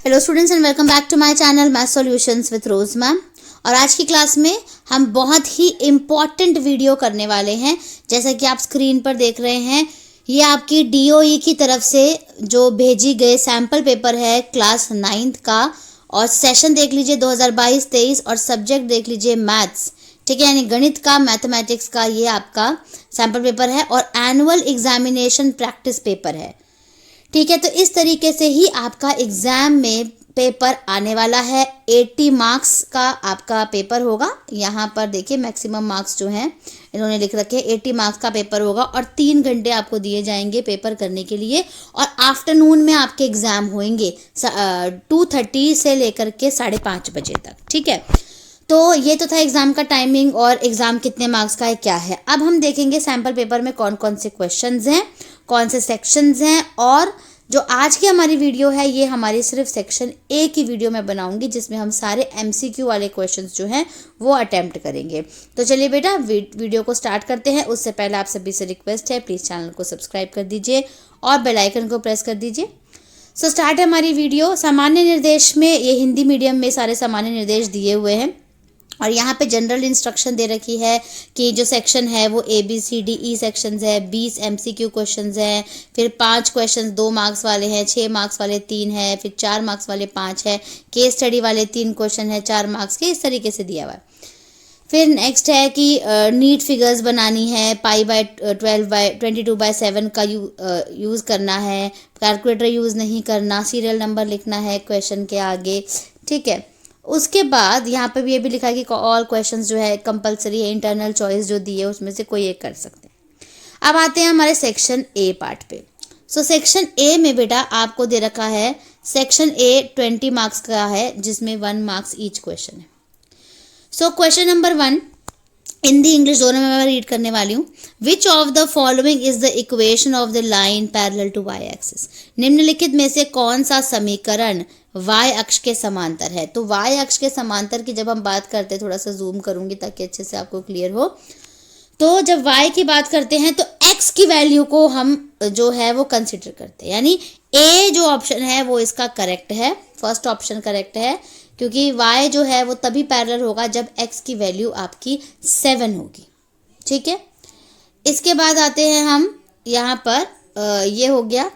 Hello students and welcome back to my channel math solutions with Rose ma'am. और आज की class में हम बहुत ही इम्पॉर्टेंट वीडियो करने वाले हैं। जैसा कि आप स्क्रीन पर देख रहे हैं, ये आपकी डीओई की तरफ से जो भेजी गए सैम्पल पेपर है क्लास 9th का। और सेशन देख लीजिए 2022-23 और सब्जेक्ट देख लीजिए मैथ्स, ठीक है, यानी गणित का, मैथमेटिक्स का ये आपका सैम्पल पेपर है और एनुअल एग्जामिनेशन प्रैक्टिस पेपर है। ठीक है, तो इस तरीके से ही आपका एग्जाम में पेपर आने वाला है। 80 मार्क्स का आपका पेपर होगा। यहाँ पर देखिए मैक्सिमम मार्क्स जो हैं इन्होंने लिख रखे हैं, 80 मार्क्स का पेपर होगा और 3 घंटे आपको दिए जाएंगे पेपर करने के लिए। और आफ्टरनून में आपके एग्जाम होंगे 2:30 से लेकर के 5:30 बजे तक। ठीक है, तो ये तो था एग्जाम का टाइमिंग और एग्जाम कितने मार्क्स का है क्या है। अब हम देखेंगे सैम्पल पेपर में कौन कौन से क्वेश्चंस हैं, कौन से सेक्शंस हैं। और जो आज की हमारी वीडियो है ये हमारी सिर्फ सेक्शन ए की वीडियो मैं बनाऊंगी, जिसमें हम सारे एमसीक्यू वाले क्वेश्चंस जो हैं वो अटेम्प्ट करेंगे। तो चलिए बेटा वीडियो को स्टार्ट करते हैं। उससे पहले आप सभी से रिक्वेस्ट है, प्लीज़ चैनल को सब्सक्राइब कर दीजिए और बेल आइकन को प्रेस कर दीजिए। सो स्टार्ट है हमारी वीडियो। सामान्य निर्देश में, ये हिंदी मीडियम में सारे सामान्य निर्देश दिए हुए हैं और यहाँ पे जनरल इंस्ट्रक्शन दे रखी है कि जो सेक्शन है वो ABCDE सेक्शंस है, 20 MCQ क्वेश्चंस हैं, फिर 5 क्वेश्चंस 2 मार्क्स वाले हैं, 6 मार्क्स वाले 3 है, फिर 4 मार्क्स वाले 5 है, केस स्टडी वाले 3 क्वेश्चन है 4 मार्क्स के, इस तरीके से दिया हुआ है। फिर नेक्स्ट है कि नीट फिगर्स बनानी है, π/22/7 का यूज़ करना है, कैलकुलेटर यूज़ नहीं करना, सीरियल नंबर लिखना है क्वेश्चन के आगे। ठीक है, उसके बाद यहाँ पे भी ये भी लिखा है कि ऑल क्वेश्चंस जो है कंपलसरी है, इंटरनल चॉइस जो दी है उसमें से कोई एक कर सकते हैं। अब आते हैं हमारे सेक्शन ए पार्ट पे। सो सेक्शन ए में बेटा आपको दे रखा है, सेक्शन ए 20 मार्क्स का है जिसमें 1 मार्क्स ईच क्वेश्चन है। So question number 1 Hindi English दोनों में मैं रीड करने वाली हूँ। Which of the following is the equation of the line parallel to Y axis. निम्नलिखित में से कौन सा समीकरण वाई अक्ष के समांतर है। तो वाई अक्ष के समांतर की जब हम बात करते हैं, थोड़ा सा जूम करूंगी ताकि अच्छे से आपको क्लियर हो। तो जब वाई की बात करते हैं तो एक्स की वैल्यू को हम जो है वो कंसिडर करते हैं, यानी ए जो ऑप्शन है वो इसका करेक्ट है, फर्स्ट ऑप्शन करेक्ट है, क्योंकि y जो है वो तभी पैरेलल होगा जब x की वैल्यू आपकी 7 होगी। ठीक है, इसके बाद आते हैं हम यहाँ पर ये हो गया।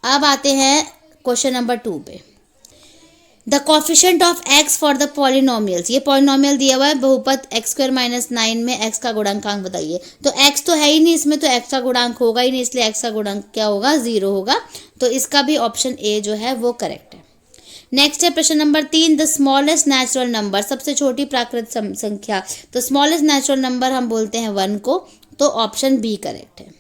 अब आते हैं क्वेश्चन नंबर 2 पे। The coefficient of x for the polynomials. ये पॉलिनोमियल दिया हुआ है बहुपद x² - 9 में x का गुणांक बताइए। तो x तो है ही नहीं इसमें, तो x का गुणांक होगा ही नहीं, इसलिए x का गुणांक क्या होगा, 0 होगा। तो इसका भी ऑप्शन ए जो है वो करेक्ट है। नेक्स्ट है प्रश्न number 3, the smallest natural number, सबसे छोटी प्राकृतिक संख्या। तो स्मॉलेस्ट नेचुरल नंबर हम बोलते हैं 1 को, तो ऑप्शन बी करेक्ट है।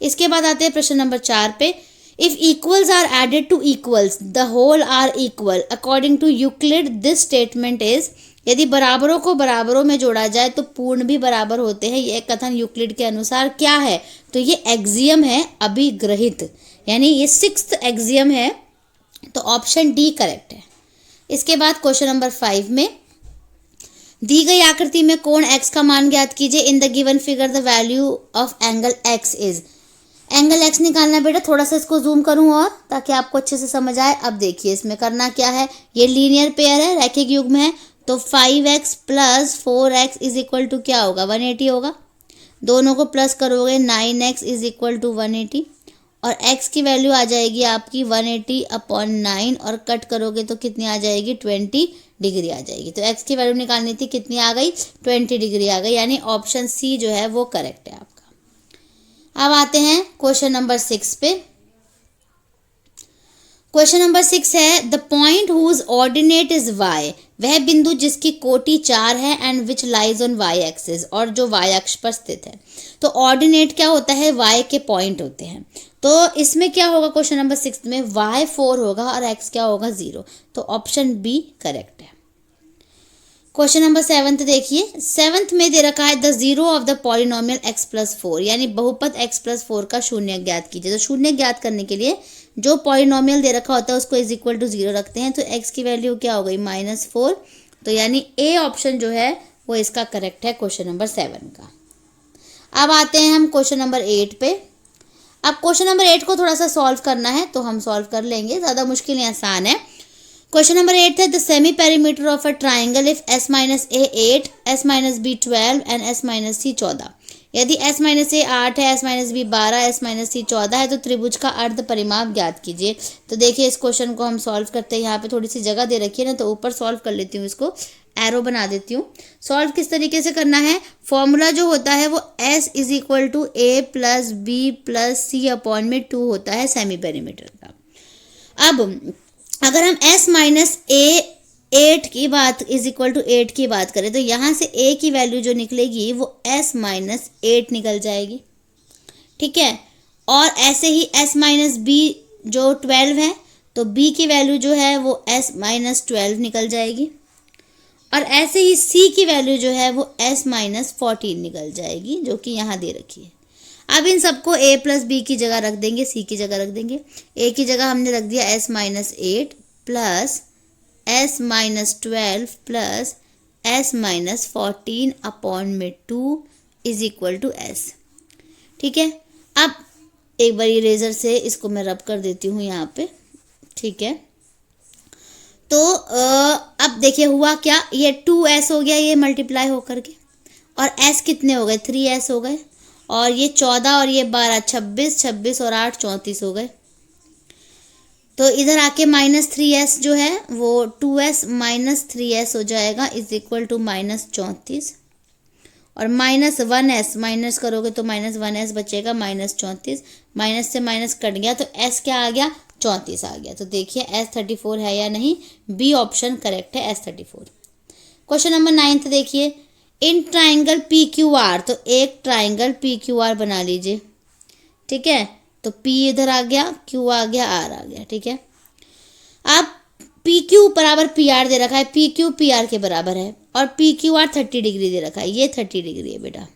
इसके बाद आते हैं प्रश्न नंबर 4 पे। If equals are added to equals the whole are equal according to Euclid this statement is. यदि बराबरों को बराबरों में जोड़ा जाए तो पूर्ण भी बराबर होते हैं, यह कथन यूक्लिड के अनुसार क्या है। तो ये एक्सियम है अभिग्रहित, यानी ये 6th एक्सियम है, तो ऑप्शन डी करेक्ट है। इसके बाद क्वेश्चन नंबर 5 में, दी गई आकृति में कोण x का मान ज्ञात कीजिए। इन the given figure the value of angle x is. Angle x निकालना बेटा, थोड़ा सा इसको जूम करूं और ताकि आपको अच्छे से समझ आए। अब देखिए इसमें करना क्या है, ये लीनियर पेयर है, रैखिक युग्म है, तो 5x + 4x is equal to क्या होगा, 180 होगा। दोनों को प्लस करोगे 9x इज इक्वल टू 180 और x की वैल्यू आ जाएगी आपकी 180/9 और कट करोगे तो कितनी आ जाएगी, 20 डिग्री आ जाएगी। तो x की वैल्यू निकालनी थी, कितनी आ गई, 20 डिग्री आ गई, यानी ऑप्शन सी जो है वो करेक्ट है आपका। अब आते हैं क्वेश्चन नंबर 6 पे। क्वेश्चन नंबर 6 है, the point whose ordinate is y। वह बिंदु जिसकी कोटि 4 है and which lies on y axis, और जो y अक्ष पर स्थित है। तो ऑर्डिनेट क्या होता है, y के पॉइंट होते हैं। तो इसमें क्या होगा, क्वेश्चन नंबर 6 में y 4 होगा और x क्या होगा, 0। तो ऑप्शन बी करेक्ट है। क्वेश्चन नंबर 7 देखिए। 7th में दे रखा है, the zero of the polynomial x + 4, यानी बहुपद x + 4 का शून्य ज्ञात कीजिए। तो शून्य ज्ञात करने के लिए जो पॉलिनोमियल दे रखा होता है उसको इज इक्वल टू 0 रखते हैं। तो x की वैल्यू क्या हो गई, -4। तो यानी ए ऑप्शन जो है वो इसका करेक्ट है क्वेश्चन नंबर 7 का। अब आते हैं हम क्वेश्चन नंबर 8 पे। अब क्वेश्चन नंबर 8 को थोड़ा सा सॉल्व करना है तो हम सॉल्व कर लेंगे, ज़्यादा मुश्किल नहीं, आसान है। क्वेश्चन नंबर 8 है the semi perimeter of a triangle if s minus A 8, s minus B 12 and s minus C 14। यदि s माइनस ए 8 है, s minus B 12, s minus C 14 है तो त्रिभुज का अर्ध परिमाप ज्ञात कीजिए। तो देखिए इस क्वेश्चन को हम सॉल्व करते हैं। यहाँ पे थोड़ी सी जगह दे रखी है ना, तो ऊपर सॉल्व कर लेती हूँ, इसको एरो बना देती हूँ। सॉल्व किस तरीके से करना है, फॉर्मूला जो होता है वो s is equal to A plus B plus C upon में 2 होता है सेमी पेरीमीटर का। अब अगर हम s माइनस ए 8 की बात इज इक्वल टू 8 की बात करें तो यहाँ से a की वैल्यू जो निकलेगी वो s माइनस 8 निकल जाएगी, ठीक है। और ऐसे ही s माइनस बी जो 12 है तो b की वैल्यू जो है वो s माइनस 12 निकल जाएगी। और ऐसे ही c की वैल्यू जो है वो s माइनस 14 निकल जाएगी, जो कि यहाँ दे रखी है। अब इन सबको a प्लस बी की जगह रख देंगे, c की जगह रख देंगे। a की जगह हमने रख दिया s minus 8 plus s minus 12 plus s minus 14 upon में 2 इज इक्वल टू s, ठीक है। अब एक बार इरेजर से इसको मैं रब कर देती हूँ यहाँ पे, ठीक है। तो अब देखिए हुआ क्या, ये 2s हो गया, ये मल्टीप्लाई होकर के, और s कितने हो गए, 3s हो गए, और ये 14 और ये 12 26, 26 और 8 34 हो गए। तो इधर आके माइनस 3s जो है वो 2s माइनस 3s हो जाएगा इज इक्वल टू माइनस 34, और माइनस 1s माइनस करोगे तो माइनस 1s बचेगा, माइनस 34, माइनस से माइनस कट गया तो s क्या आ गया, 34 आ गया। तो देखिए s 34 है या नहीं, बी ऑप्शन करेक्ट है, s 34। क्वेश्चन नंबर 9 देखिए, in triangle P Q R, तो एक ट्राइंगल पी क्यू आर बना लीजिए, ठीक है। तो P इधर आ गया, Q आ गया, R आ गया, ठीक है। अब PQ बराबर PR दे रखा है, PQ PR के बराबर है, और PQR 30 डिग्री दे रखा है, ये 30 डिग्री है बेटा।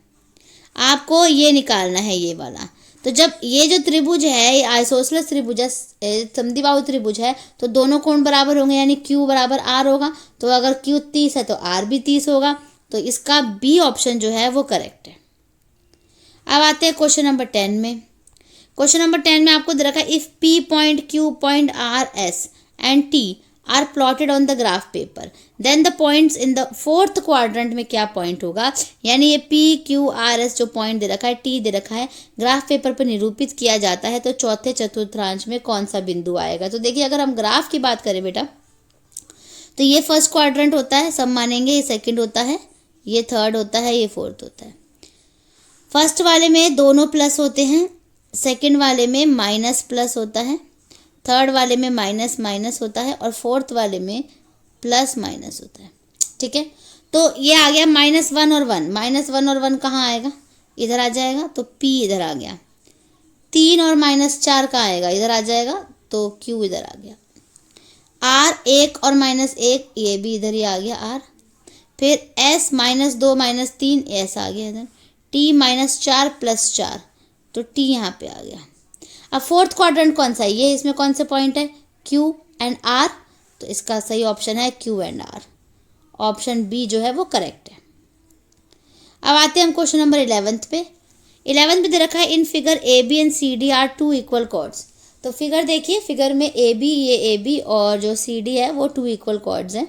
आपको ये निकालना है ये वाला। तो जब ये जो त्रिभुज है ये आइसोसेलेस त्रिभुज है, समद्विबाहु त्रिभुज है, तो दोनों कोण बराबर होंगे, यानी Q बराबर R होगा। तो अगर Q 30 है तो R भी 30 होगा, तो इसका बी ऑप्शन जो है वो करेक्ट है। अब आते हैं क्वेश्चन नंबर 10 में। क्वेश्चन नंबर 10 में आपको दे रखा है if P point, Q point, R, S and T are plotted on the graph paper then the points in the fourth quadrant में क्या पॉइंट होगा। यानी ये P, Q, R, S जो पॉइंट दे रखा है, T दे रखा है, ग्राफ पेपर पर निरूपित किया जाता है, तो चौथे चतुर्थांश में कौन सा बिंदु आएगा। तो देखिए अगर हम ग्राफ की बात करें बेटा, तो ये फर्स्ट क्वाड्रेंट होता है, सब मानेंगे, ये सेकेंड होता है, ये थर्ड होता है, ये फोर्थ होता है। फर्स्ट वाले में दोनों प्लस होते हैं, सेकंड वाले में माइनस प्लस होता है, थर्ड वाले में माइनस माइनस होता है, और फोर्थ वाले में प्लस माइनस होता है, ठीक है। तो ये आ गया -1 और 1, -1 और 1 कहाँ आएगा, इधर आ जाएगा, तो P इधर आ गया। 3 और -4 कहाँ आएगा, इधर आ जाएगा, तो Q इधर आ गया। R 1 और -1 ये भी इधर ही आ गया R। फिर S -2 -3 S आ गया इधर। T -4 + 4 तो T यहाँ पे आ गया। अब फोर्थ क्वाड्रेंट कौन सा है, ये इसमें कौन से पॉइंट है, Q एंड R, तो इसका सही ऑप्शन है Q and R। Option B जो है वो करेक्ट है। अब आते हैं हम क्वेश्चन नंबर 11 पे। 11 पे दे रखा है in figure AB and CD are 2 equal chords. तो फिगर देखिए, फिगर में AB, ये AB और जो CD है वो 2 इक्वल कॉर्ड्स हैं,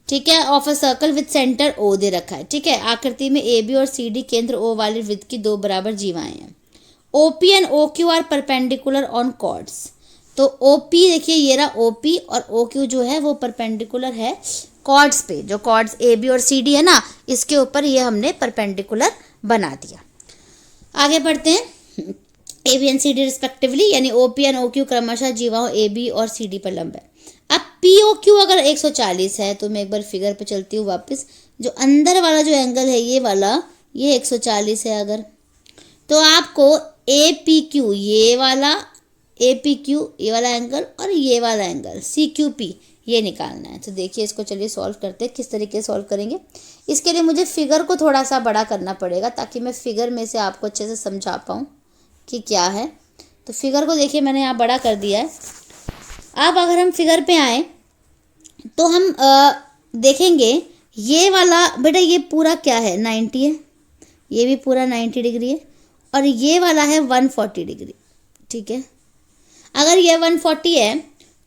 ठीक है। Of a circle with centre O दे रखा है, ठीक है। आकृति में AB और CD केंद्र O वाले वृत्त की 2 बराबर जीवाएं हैं। OP and OQ are perpendicular on chords. तो OP देखिए ये रहा OP, और OQ जो है वो परपेंडिकुलर है कॉर्ड्स पे, जो कॉर्ड्स AB और CD है ना, इसके ऊपर ये हमने परपेंडिकुलर बना दिया। आगे बढ़ते हैं। AB एंड CD रिस्पेक्टिवली, यानी OP एंड OQ क्रमशः जीवाओं AB और CD पर लंब है। अब POQ अगर 140 है, तो मैं एक बार फिगर पे चलती हूँ वापस। जो अंदर वाला जो एंगल है ये वाला, ये 140 है अगर, तो आपको APQ ये वाला, APQ ये वाला एंगल और ये वाला एंगल CQP ये निकालना है। तो देखिए इसको चलिए सॉल्व करते हैं। किस तरीके से सॉल्व करेंगे, इसके लिए मुझे फिगर को थोड़ा सा बड़ा करना पड़ेगा, ताकि मैं फिगर में से आपको अच्छे से समझा पाऊँ कि क्या है। तो फिगर को देखिए मैंने यहाँ बड़ा कर दिया है। अब अगर हम फिगर पे आए तो हम देखेंगे ये वाला बेटा, ये पूरा क्या है, 90 है, ये भी पूरा 90 डिग्री है, और ये वाला है 140 डिग्री, ठीक है। अगर ये 140 है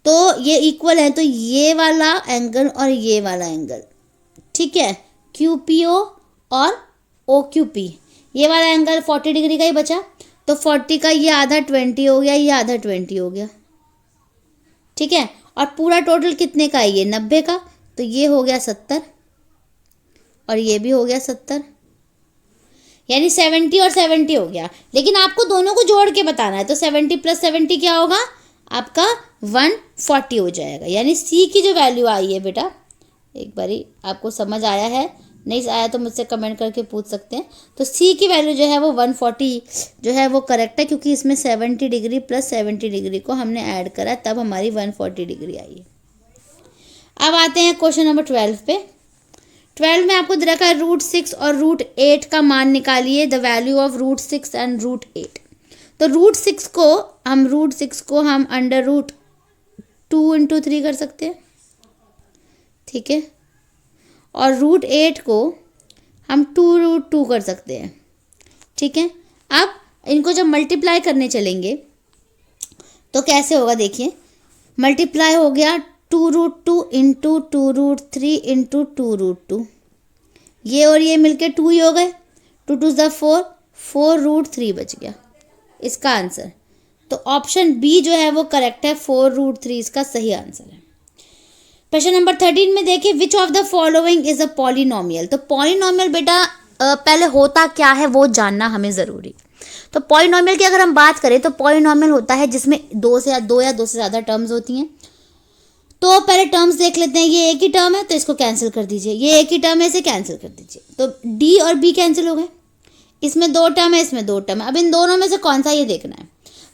तो ये इक्वल है, तो ये वाला एंगल और ये वाला एंगल, ठीक है, QPO और OQP, ये वाला एंगल 40 डिग्री का ही बचा, तो 40 का ये आधा 20 हो गया, ये आधा 20 हो गया, ठीक है। और पूरा टोटल कितने का है, ये 90 का, तो ये हो गया 70 और ये भी हो गया 70, यानी 70 और 70 हो गया। लेकिन आपको दोनों को जोड़ के बताना है, तो 70 + 70 क्या होगा आपका 140 हो जाएगा। यानी सी की जो वैल्यू आई है बेटा, एक बारी आपको समझ आया है, नहीं आया तो मुझसे कमेंट करके पूछ सकते हैं। तो सी की वैल्यू जो है वो 140 जो है वो करेक्ट है, क्योंकि इसमें 70 डिग्री + 70 डिग्री को हमने ऐड करा, तब हमारी 140 डिग्री आई है। अब आते हैं क्वेश्चन नंबर 12 पे। 12 में आपको दे रखा है √6 और √8 का मान निकालिए, द वैल्यू ऑफ √6 एंड √8। तो √6 को हम √2 × 3 कर सकते हैं, ठीक है, और √8 को हम 2√2 कर सकते हैं, ठीक है। अब इनको जब मल्टीप्लाई करने चलेंगे तो कैसे होगा, देखिए, मल्टीप्लाई हो गया 2√2 × 2√3 × 2√2, ये और ये मिलके 2 ही हो गए, 2 2 = 4, 4√3 बच गया इसका आंसर। तो ऑप्शन बी जो है वो करेक्ट है, 4√3 इसका सही आंसर है। क्वेश्चन नंबर 13 में देखिए, विच of the following is a polynomial. तो पॉलिनोमियल बेटा पहले होता क्या है वो जानना हमें ज़रूरी। तो पॉलिनोमियल की अगर हम बात करें तो पॉलिनोमियल होता है जिसमें दो या दो से ज़्यादा टर्म्स होती हैं। तो पहले टर्म्स देख लेते हैं, ये एक ही टर्म है तो इसको कैंसिल कर दीजिए, ये एक ही टर्म है इसे कैंसिल कर दीजिए, तो डी और बी कैंसिल हो गए, इसमें 2 टर्म है इसमें 2 टर्म है, अब इन दोनों में से कौन सा ये देखना है।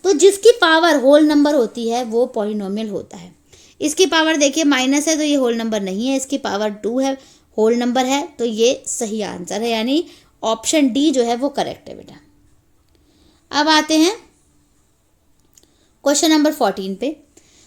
तो जिसकी पावर होल नंबर होती है वो पॉलिनोमियल होता है। इसकी पावर देखिए माइनस है तो ये होल नंबर नहीं है, इसकी पावर 2 है, होल नंबर है, तो ये सही आंसर है, यानी ऑप्शन डी जो है वो करेक्ट है बेटा। अब आते हैं क्वेश्चन नंबर 14 पे।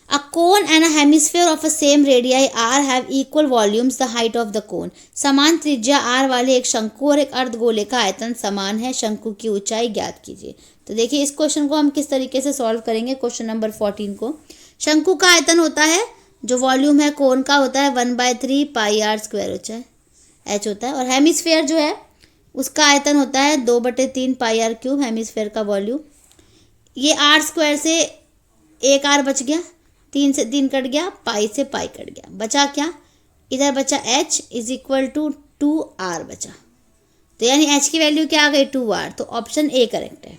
A cone and a hemisphere of a same radii R have equal volumes, the height of the cone. समान त्रिज्या आर वाले एक शंकु और एक अर्धगोले का आयतन समान है, शंकु की ऊंचाई ज्ञात कीजिए। तो देखिए इस क्वेश्चन को हम किस तरीके से सॉल्व करेंगे। क्वेश्चन नंबर 14 को, शंकु का आयतन होता है, जो वॉल्यूम है कोन का होता है 1/3 πr² ऊंचाई h होता है, और हेमिस्फीयर जो है उसका आयतन होता है 2/3 πr³ हेमिस्फीयर का वॉल्यूम। ये r² से एक r बच गया, 3 से 3 कट गया, पाई से पाई कट गया, बचा क्या, इधर बचा h = 2r बचा, तो यानी h की वैल्यू क्या आ गई 2r, तो ऑप्शन ए करेक्ट है।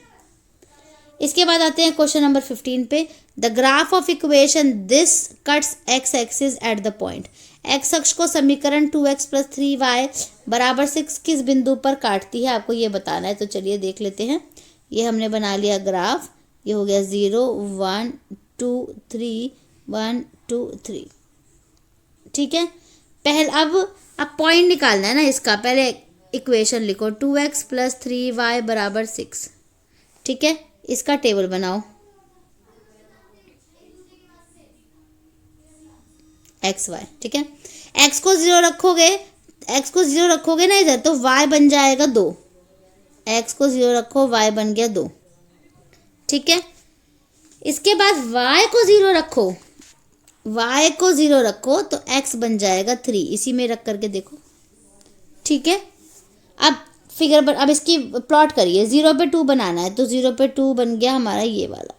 इसके बाद आते हैं क्वेश्चन नंबर 15 पे। The graph of equation this cuts x axis at the point. x अक्ष को समीकरण 2x + 3y = 6 किस बिंदु पर काटती है, आपको ये बताना है। तो चलिए देख लेते हैं। ये हमने बना लिया ग्राफ, ये हो गया 0 1 2 3 1 2 3, ठीक है। पहले अब पॉइंट निकालना है ना इसका, पहले इक्वेशन लिखो 2x + 3y = 6, ठीक है। इसका टेबल बनाओ, xy, ठीक है। x को 0 रखोगे ना इधर, तो y बन जाएगा 2, x को 0 रखो, y बन गया 2, ठीक है। इसके बाद y को 0 रखो तो x बन जाएगा 3, इसी में रख करके देखो, ठीक है। अब इसकी प्लॉट करिए, 0 पे 2 बनाना है तो 0 पे 2 बन गया हमारा ये वाला,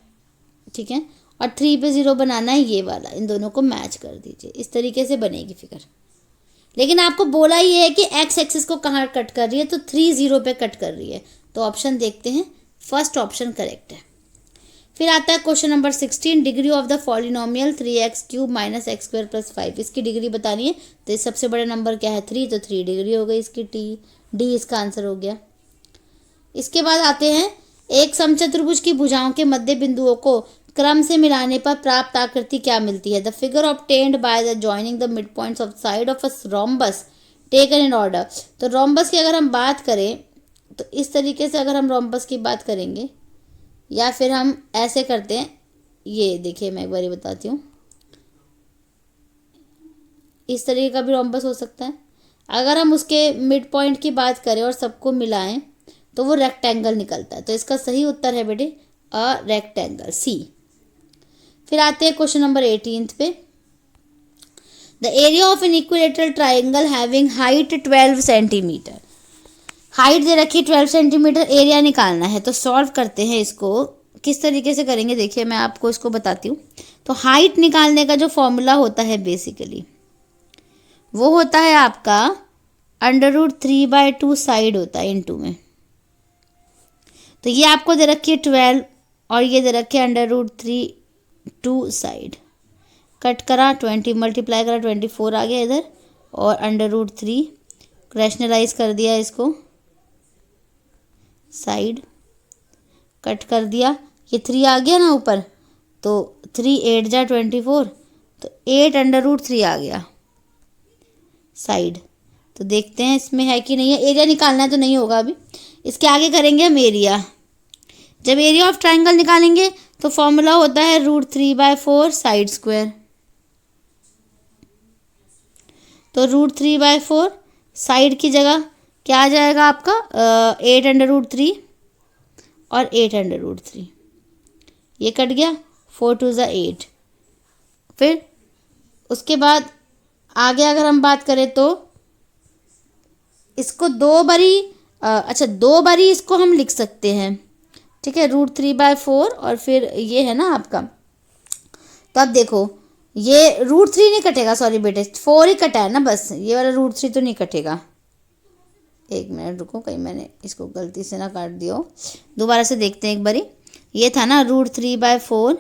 ठीक है, और 3 पे 0 बनाना है ये वाला, इन दोनों को मैच कर दीजिए, इस तरीके से बनेगी फिगर। लेकिन आपको बोला ये है कि x एक्सिस को कहाँ कट कर रही है, तो 3 0 पे कट कर रही है, तो ऑप्शन देखते हैं, फर्स्ट ऑप्शन करेक्ट है। फिर आता है question number 16, degree of the polynomial 3x³ - x² + 5। इसकी डिग्री बतानी है, तो इस सबसे बड़ा नंबर क्या है 3, तो 3 डिग्री हो गई इसकी, डी इसका आंसर हो गया। इसके बाद आते हैं, एक समचतुर्भुज की भुजाओं के मध्य बिंदुओं को क्रम से मिलाने पर प्राप्त आकृति क्या मिलती है। The figure obtained by the joining the mid points of side of a rhombus taken in order. तो रोम्बस की अगर हम बात करें तो इस तरीके से अगर हम रोम्बस की बात करेंगे, या फिर हम ऐसे करते हैं, ये देखिए मैं एक बार बताती हूँ, इस तरीके का भी रोम्बस हो सकता है। अगर हम उसके मिड पॉइंट की बात करें और सबको मिलाएं तो वो रेक्टेंगल निकलता है, तो इसका सही उत्तर है बेटे अ रेक्टेंगल, सी। फिर आते हैं क्वेश्चन नंबर 18 पे। The area of an equilateral triangle having height 12 centimetre. Height दे रखी 12 सेंटीमीटर, एरिया निकालना है। तो सॉल्व करते हैं इसको। किस तरीके से करेंगे देखिए, मैं आपको इसको बताती हूँ। तो हाइट निकालने का जो फॉर्मूला होता है बेसिकली वो होता है आपका √3/2 साइड होता है इनटू में। तो ये आपको दे रखी है 12 और ये दे रखी है √3 2 साइड। कट करा, 20 मल्टीप्लाई करा, 24 आ गया इधर, और √3 रैशनलाइज कर दिया इसको, साइड कट कर दिया, ये 3 आ गया ना ऊपर, तो 3 8 जा 24, तो 8 √3 आ गया साइड। तो देखते हैं इसमें है कि नहीं है। एरिया निकालना है तो नहीं होगा अभी, इसके आगे करेंगे हम एरिया। जब एरिया ऑफ ट्राइंगल निकालेंगे तो फॉर्मूला होता है √3/4 साइड स्क्वायर। तो √3/4 साइड की जगह क्या आ जाएगा आपका 8 √3 और 8 √3, ये कट गया, 4 2 8। फिर उसके बाद आगे अगर हम बात करें तो इसको दो बारी इसको हम लिख सकते हैं, ठीक है, √3/4 और फिर ये है ना आपका। तो अब देखो ये √3 नहीं कटेगा, सॉरी बेटे 4 ही कटा है ना बस, ये वाला √3 तो नहीं कटेगा। एक मिनट रुको, कहीं मैंने इसको गलती से ना काट दिया हो। दोबारा से देखते हैं एक बारी। ये था ना √3/4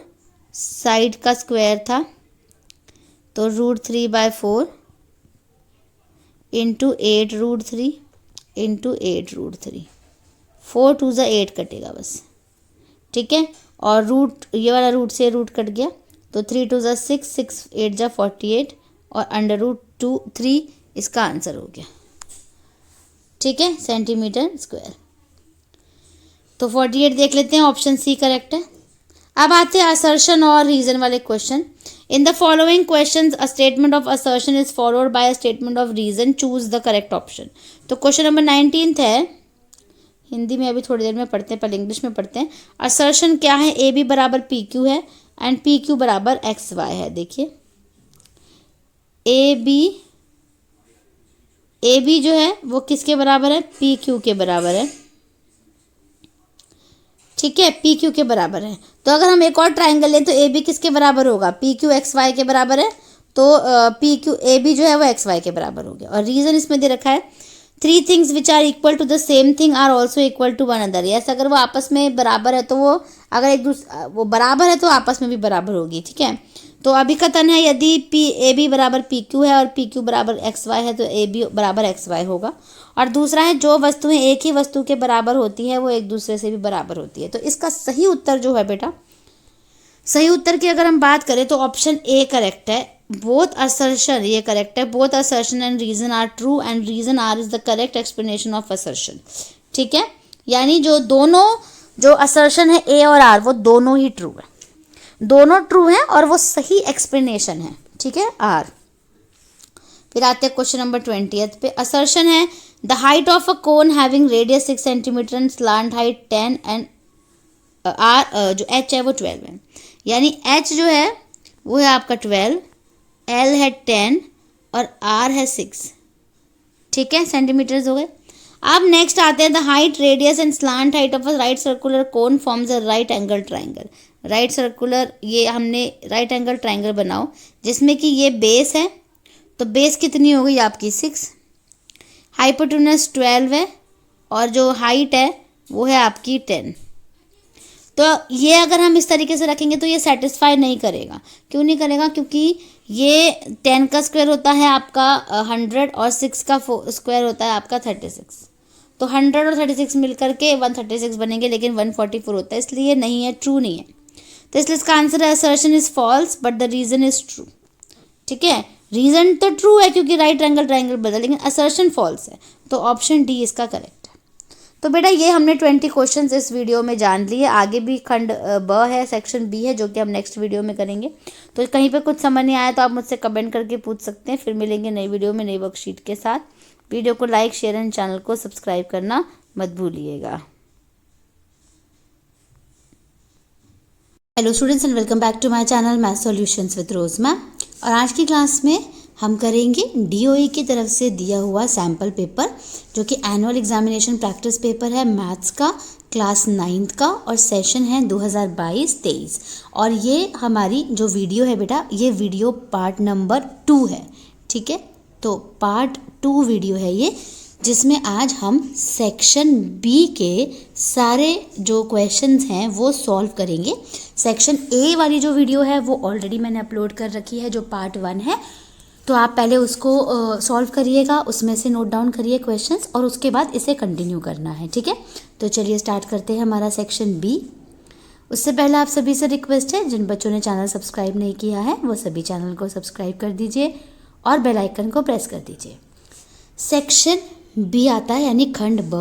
साइड का स्क्वायर था, तो √3/4 इंटू 8 √3 इंटू 8 √3, 4 2 8 कटेगा बस, ठीक है। और ये वाला रूट से रूट कट गया, तो 3 2 6 6 8 जा 48 और √3 इसका आंसर हो गया, ठीक है, सेंटीमीटर स्क्वायर। तो 48 देख लेते हैं, ऑप्शन सी करेक्ट है। अब आते हैं असर्शन और रीजन वाले question. In the following question a statement of assertion is followed by a statement of reason, choose the correct option. तो क्वेश्चन नंबर 19 है, हिंदी में अभी थोड़ी देर में पढ़ते हैं, पहले इंग्लिश में पढ़ते हैं। असर्शन क्या है, ए बी बराबर पी क्यू है एंड पी क्यू बराबर एक्स वाई है। देखिए ए बी जो है वो किसके बराबर है, पी क्यू के बराबर है, ठीक है, पी क्यू के बराबर है। तो अगर हम एक और ट्राइंगल लें तो ए बी किसके बराबर होगा, पी क्यू एक्स वाई के बराबर है, तो पी क्यू ए बी जो है वो एक्स वाई के बराबर हो गया। और रीजन इसमें दे रखा है 3 things which are equal to the same thing are also equal to one another. Yes, अगर वो आपस में बराबर है तो वो अगर एक दूसरे वो बराबर है तो आपस में भी बराबर होगी, ठीक है। तो अभी कथन है यदि ए बी बराबर पी क्यू है और पी क्यू बराबर एक्स वाई है तो ए बी बराबर एक्स वाई होगा। और दूसरा है जो वस्तुएं एक ही वस्तु के बराबर होती है वो एक दूसरे से भी बराबर होती है। तो इसका सही उत्तर जो है बेटा, सही उत्तर की अगर हम बात करें तो ऑप्शन ए करेक्ट है। बोथ असर्शन, ये करेक्ट है, both assertion and reason are true and reason are is the correct explanation of assertion, ठीक है। यानी जो असर्शन है ए और आर वो दोनों ही ट्रू है, दोनों ट्रू हैं और वो सही एक्सप्लेनेशन है, ठीक है, आर। फिर आते हैं क्वेश्चन नंबर 20 पे। असर्शन है the height of a cone having radius 6 centimetre and slant height 10 and R जो एच है वो 12 है। यानी एच जो है वो है आपका 12, एल है 10 और आर है 6, ठीक है, सेंटीमीटर्स हो गए। अब नेक्स्ट आते हैं the height radius and slant height of a right circular cone forms a right angle triangle. Right circular, ये हमने राइट एंगल ट्राइंगल बनाओ जिसमें कि ये बेस है, तो बेस कितनी हो गई आपकी 6, हाइपोटेन्यूज 12 है और जो हाइट है वो है आपकी 10। तो ये अगर हम इस तरीके से रखेंगे तो ये सेटिस्फाई नहीं करेगा। क्यों नहीं करेगा, क्योंकि ये 10 का स्क्वायर होता है आपका 100 और 6 का स्क्वायर होता है आपका 36। तो 100 और 36 मिलकर के 136 बनेंगे, लेकिन 144 होता है, इसलिए ये नहीं है, ट्रू नहीं है। तो इसलिए इसका आंसर है assertion is false but the reason is true, ठीक है। रीजन तो ट्रू है क्योंकि राइट एंगल ट्राइंगल बदल, लेकिन असर्शन फॉल्स है, तो ऑप्शन डी इसका करेक्ट है। तो बेटा ये हमने 20 क्वेश्चंस इस वीडियो में जान लिए। आगे भी खंड ब है, सेक्शन बी है, जो कि हम नेक्स्ट वीडियो में करेंगे। तो कहीं पे कुछ समझ नहीं आया तो आप मुझसे कमेंट करके पूछ सकते हैं। फिर मिलेंगे नई वीडियो में नई वर्कशीट के साथ। वीडियो को लाइक, शेयर एंड चैनल को सब्सक्राइब करना मत भूलिएगा। Hello students and welcome back to my channel math solutions with Rose ma'am. और आज की क्लास में हम करेंगे डीओई की तरफ से दिया हुआ सैम्पल पेपर, जो कि एनुअल एग्जामिनेशन प्रैक्टिस पेपर है मैथ्स का, क्लास 9th का, और सेशन है 2022-23। और ये हमारी जो वीडियो है बेटा, ये वीडियो पार्ट नंबर 2 है। ठीक है, तो पार्ट 2 वीडियो है ये, जिसमें आज हम सेक्शन बी के सारे जो क्वेश्चंस हैं वो सॉल्व करेंगे। सेक्शन ए वाली जो वीडियो है वो ऑलरेडी मैंने अपलोड कर रखी है, जो पार्ट 1 है, तो आप पहले उसको सॉल्व करिएगा, उसमें से नोट डाउन करिए क्वेश्चंस, और उसके बाद इसे कंटिन्यू करना है। ठीक है, तो चलिए स्टार्ट करते हैं हमारा सेक्शन बी। उससे पहले आप सभी से रिक्वेस्ट है, जिन बच्चों ने चैनल सब्सक्राइब नहीं किया है वो सभी चैनल को सब्सक्राइब कर दीजिए और बेल आइकन को प्रेस कर दीजिए। सेक्शन बी आता है यानी खंड ब,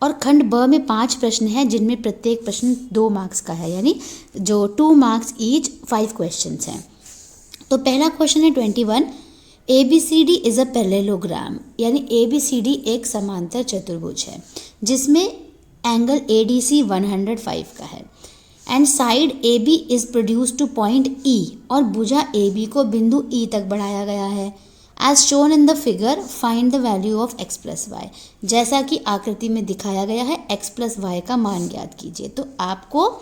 और खंड ब में 5 प्रश्न हैं, जिनमें प्रत्येक प्रश्न 2 मार्क्स का है, यानी जो 2 मार्क्स ईच 5 क्वेश्चंस हैं। तो पहला क्वेश्चन है 21, ABCD इज अ पैरेललोग्राम, यानी ABCD एक समांतर चतुर्भुज है जिसमें एंगल ADC 105 का है, and side AB is produce two point E, और भुजा AB को बिंदु E तक बढ़ाया गया है। As shown in the figure find the value of x plus Y, जैसा कि आकृति में दिखाया गया है x प्लस वाई का मान ज्ञात कीजिए। तो आपको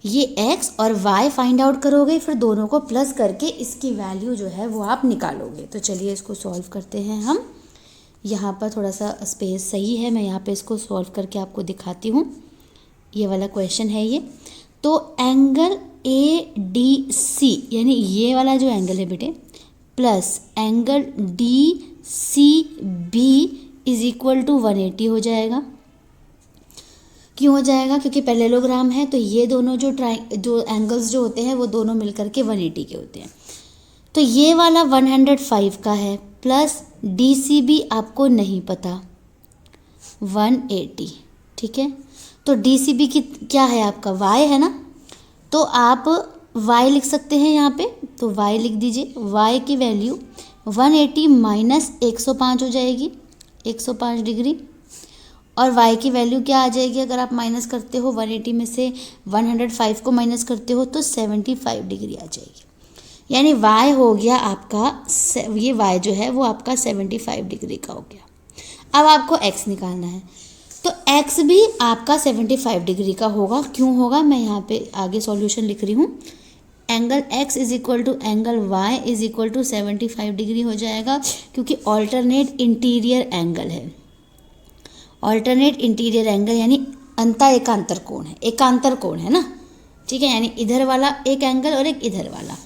ये x और y फाइंड आउट करोगे, फिर दोनों को प्लस करके इसकी वैल्यू जो है वो आप निकालोगे। तो चलिए इसको सॉल्व करते हैं हम। यहाँ पर थोड़ा सा स्पेस सही है, मैं यहाँ पे इसको सॉल्व करके आपको दिखाती हूँ। ये वाला क्वेश्चन है ये। तो एंगल ADC, यानी ये वाला जो एंगल है बेटे, plus angle DCB is equal to 180 हो जाएगा। क्यों हो जाएगा? क्योंकि पैरेललोग्राम है, तो ये दोनों जो एंगल्स जो होते हैं वो दोनों मिलकर के 180 के होते हैं। तो ये वाला 105 का है, प्लस DCB आपको नहीं पता 180। ठीक है, तो DCB की क्या है आपका y है ना, तो आप y लिख सकते हैं यहाँ पे, तो y लिख दीजिए। y की वैल्यू 180 माइनस 105 हो जाएगी, 105 डिग्री, और y की वैल्यू क्या आ जाएगी? अगर आप माइनस करते हो 180 में से 105 को माइनस करते हो तो 75 डिग्री आ जाएगी, यानी y हो गया आपका, ये y जो है वो आपका 75 डिग्री का हो गया। अब आपको x निकालना है, तो x भी आपका 75 डिग्री का होगा। क्यों होगा? मैं यहाँ पे आगे सॉल्यूशन लिख रही हूँ। Angle x is equal to angle y is equal to 75 degree हो जाएगा, क्योंकि ऑल्टरनेट इंटीरियर एंगल है। ऑल्टरनेट इंटीरियर एंगल यानी एकांतर कोण है, एकांतर कोण है ना। ठीक है, यानी इधर वाला एक एंगल और एक इधर वाला।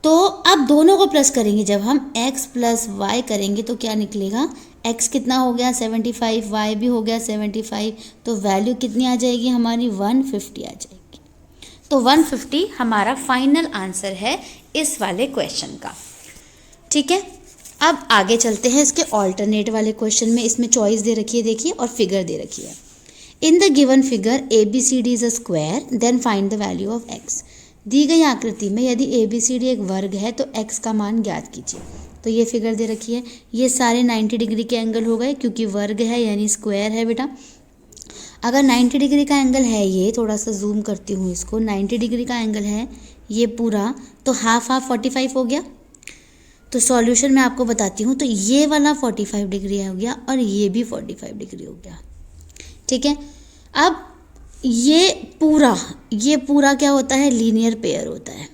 तो अब दोनों को प्लस करेंगे, जब हम x प्लस वाई करेंगे तो क्या निकलेगा? x कितना हो गया? 75, y भी हो गया 75, तो वैल्यू कितनी आ जाएगी हमारी? 150 आ जाएगी। तो 150 हमारा फाइनल आंसर है इस वाले क्वेश्चन का। ठीक है, अब आगे चलते हैं इसके ऑल्टरनेट वाले क्वेश्चन में। इसमें चॉइस दे रखी है, देखिए, और फिगर दे रखी है। In the given figure ABCD is a square, then find the value of x। दी गई आकृति में यदि ABCD एक वर्ग है तो x का मान ज्ञात कीजिए। तो ये फिगर दे रखी है, ये सारे 90 डिग्री के एंगल हो गए, क्योंकि वर्ग है यानी स्क्वायर है बेटा। अगर 90 डिग्री का एंगल है, ये थोड़ा सा जूम करती हूँ इसको, 90 डिग्री का एंगल है ये पूरा, तो हाफ 45 हो गया। तो सॉल्यूशन मैं आपको बताती हूँ, तो ये वाला 45 डिग्री हो गया और ये भी 45 डिग्री हो गया। ठीक है, अब ये पूरा क्या होता है? लीनियर पेयर होता है।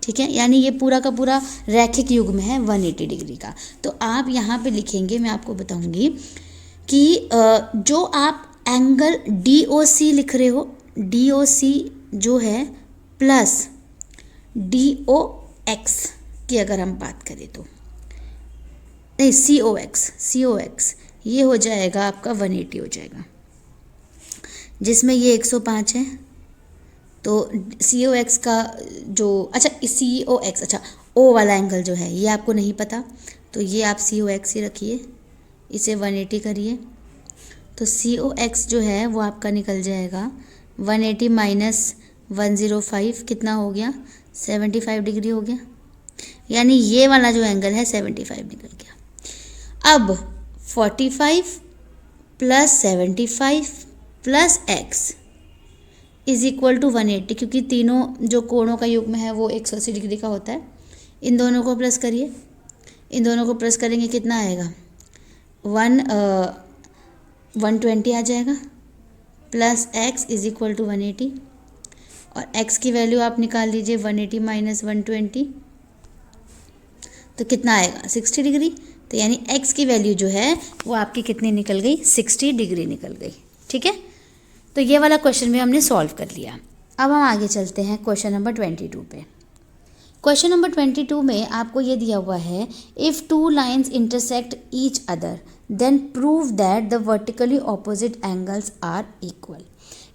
ठीक है, यानी ये पूरा का पूरा रैखिक युग्म है 180 डिग्री का। तो आप यहाँ पे लिखेंगे, मैं आपको बताऊंगी कि जो आप एंगल DOC लिख रहे हो, DOC जो है प्लस DOX की अगर हम बात करें तो नहीं, COX ये हो जाएगा आपका 180 हो जाएगा, जिसमें ये 105 है। तो COX का जो COX O वाला एंगल जो है ये आपको नहीं पता, तो ये आप COX ही रखिए, इसे 180 करिए। तो COX जो है वो आपका निकल जाएगा 180 माइनस 105 कितना हो गया? 75 डिग्री हो गया, यानी ये वाला जो एंगल है 75 निकल गया। अब 45 plus 75 plus x is equal to 180, क्योंकि तीनों जो कोणों का युग्म है वो 180 डिग्री का होता है। इन दोनों को प्लस करिए, इन दोनों को प्लस करेंगे कितना आएगा 120 आ जाएगा, plus x is equal to 180, और x की वैल्यू आप निकाल लीजिए 180 माइनस 120, तो कितना आएगा 60 डिग्री। तो यानी x की वैल्यू जो है वो आपकी कितनी निकल गई 60 डिग्री निकल गई। ठीक है, तो ये वाला क्वेश्चन भी हमने सॉल्व कर लिया। अब हम आगे चलते हैं क्वेश्चन नंबर 22 पे। क्वेश्चन नंबर 22 में आपको ये दिया हुआ है, if two lines intersect each other then prove that the vertically opposite angles are equal.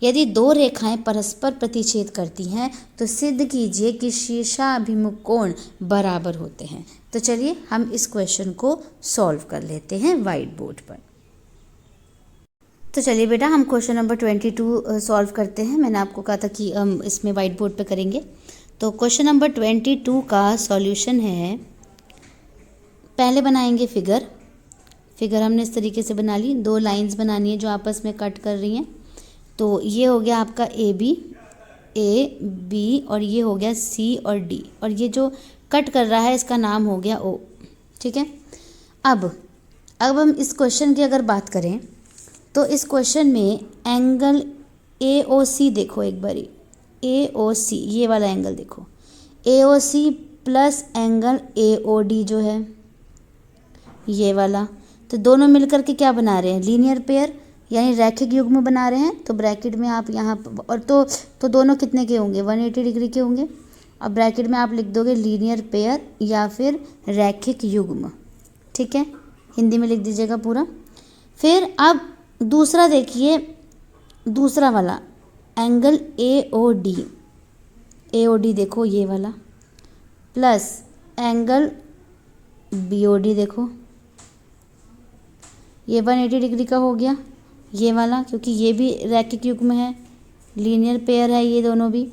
यदि दो रेखाएं परस्पर प्रतिच्छेद करती हैं तो सिद्ध कीजिए कि शीर्षाभिमुख कोण बराबर होते हैं। तो चलिए हम इस क्वेश्चन को सॉल्व कर लेते हैं वाइट बोर्ड पर। तो चलिए बेटा हम क्वेश्चन नंबर 22 सॉल्व करते हैं। मैंने आपको कहा था कि हम इसमें वाइट बोर्ड पे करेंगे। तो क्वेश्चन नंबर 22 का सॉल्यूशन है, पहले बनाएंगे फिगर हमने इस तरीके से बना ली। दो लाइंस बनानी है जो आपस में कट कर रही हैं। तो ये हो गया आपका ए बी और ये हो गया सी और डी, और ये जो कट कर रहा है इसका नाम हो गया ओ। ठीक है, अब हम इस क्वेश्चन की अगर बात करें तो इस क्वेश्चन में एंगल AOC देखो एक बारी, AOC ये वाला एंगल देखो, AOC प्लस एंगल AOD जो है ये वाला, तो दोनों मिलकर के क्या बना रहे हैं लीनियर पेयर, यानी रैखिक युग्म बना रहे हैं। तो ब्रैकेट में आप यहाँ और तो दोनों कितने के होंगे 180 डिग्री के होंगे। अब ब्रैकेट में आप लिख दोगे लीनियर पेयर या फिर रैखिक युग्म। ठीक है, हिंदी में लिख दीजिएगा पूरा। फिर अब दूसरा देखिए, दूसरा वाला एंगल AOD देखो ये वाला, प्लस एंगल BOD देखो, ये 180 डिग्री का हो गया ये वाला, क्योंकि ये भी रैखिक युग्म है, लीनियर पेयर है ये दोनों भी।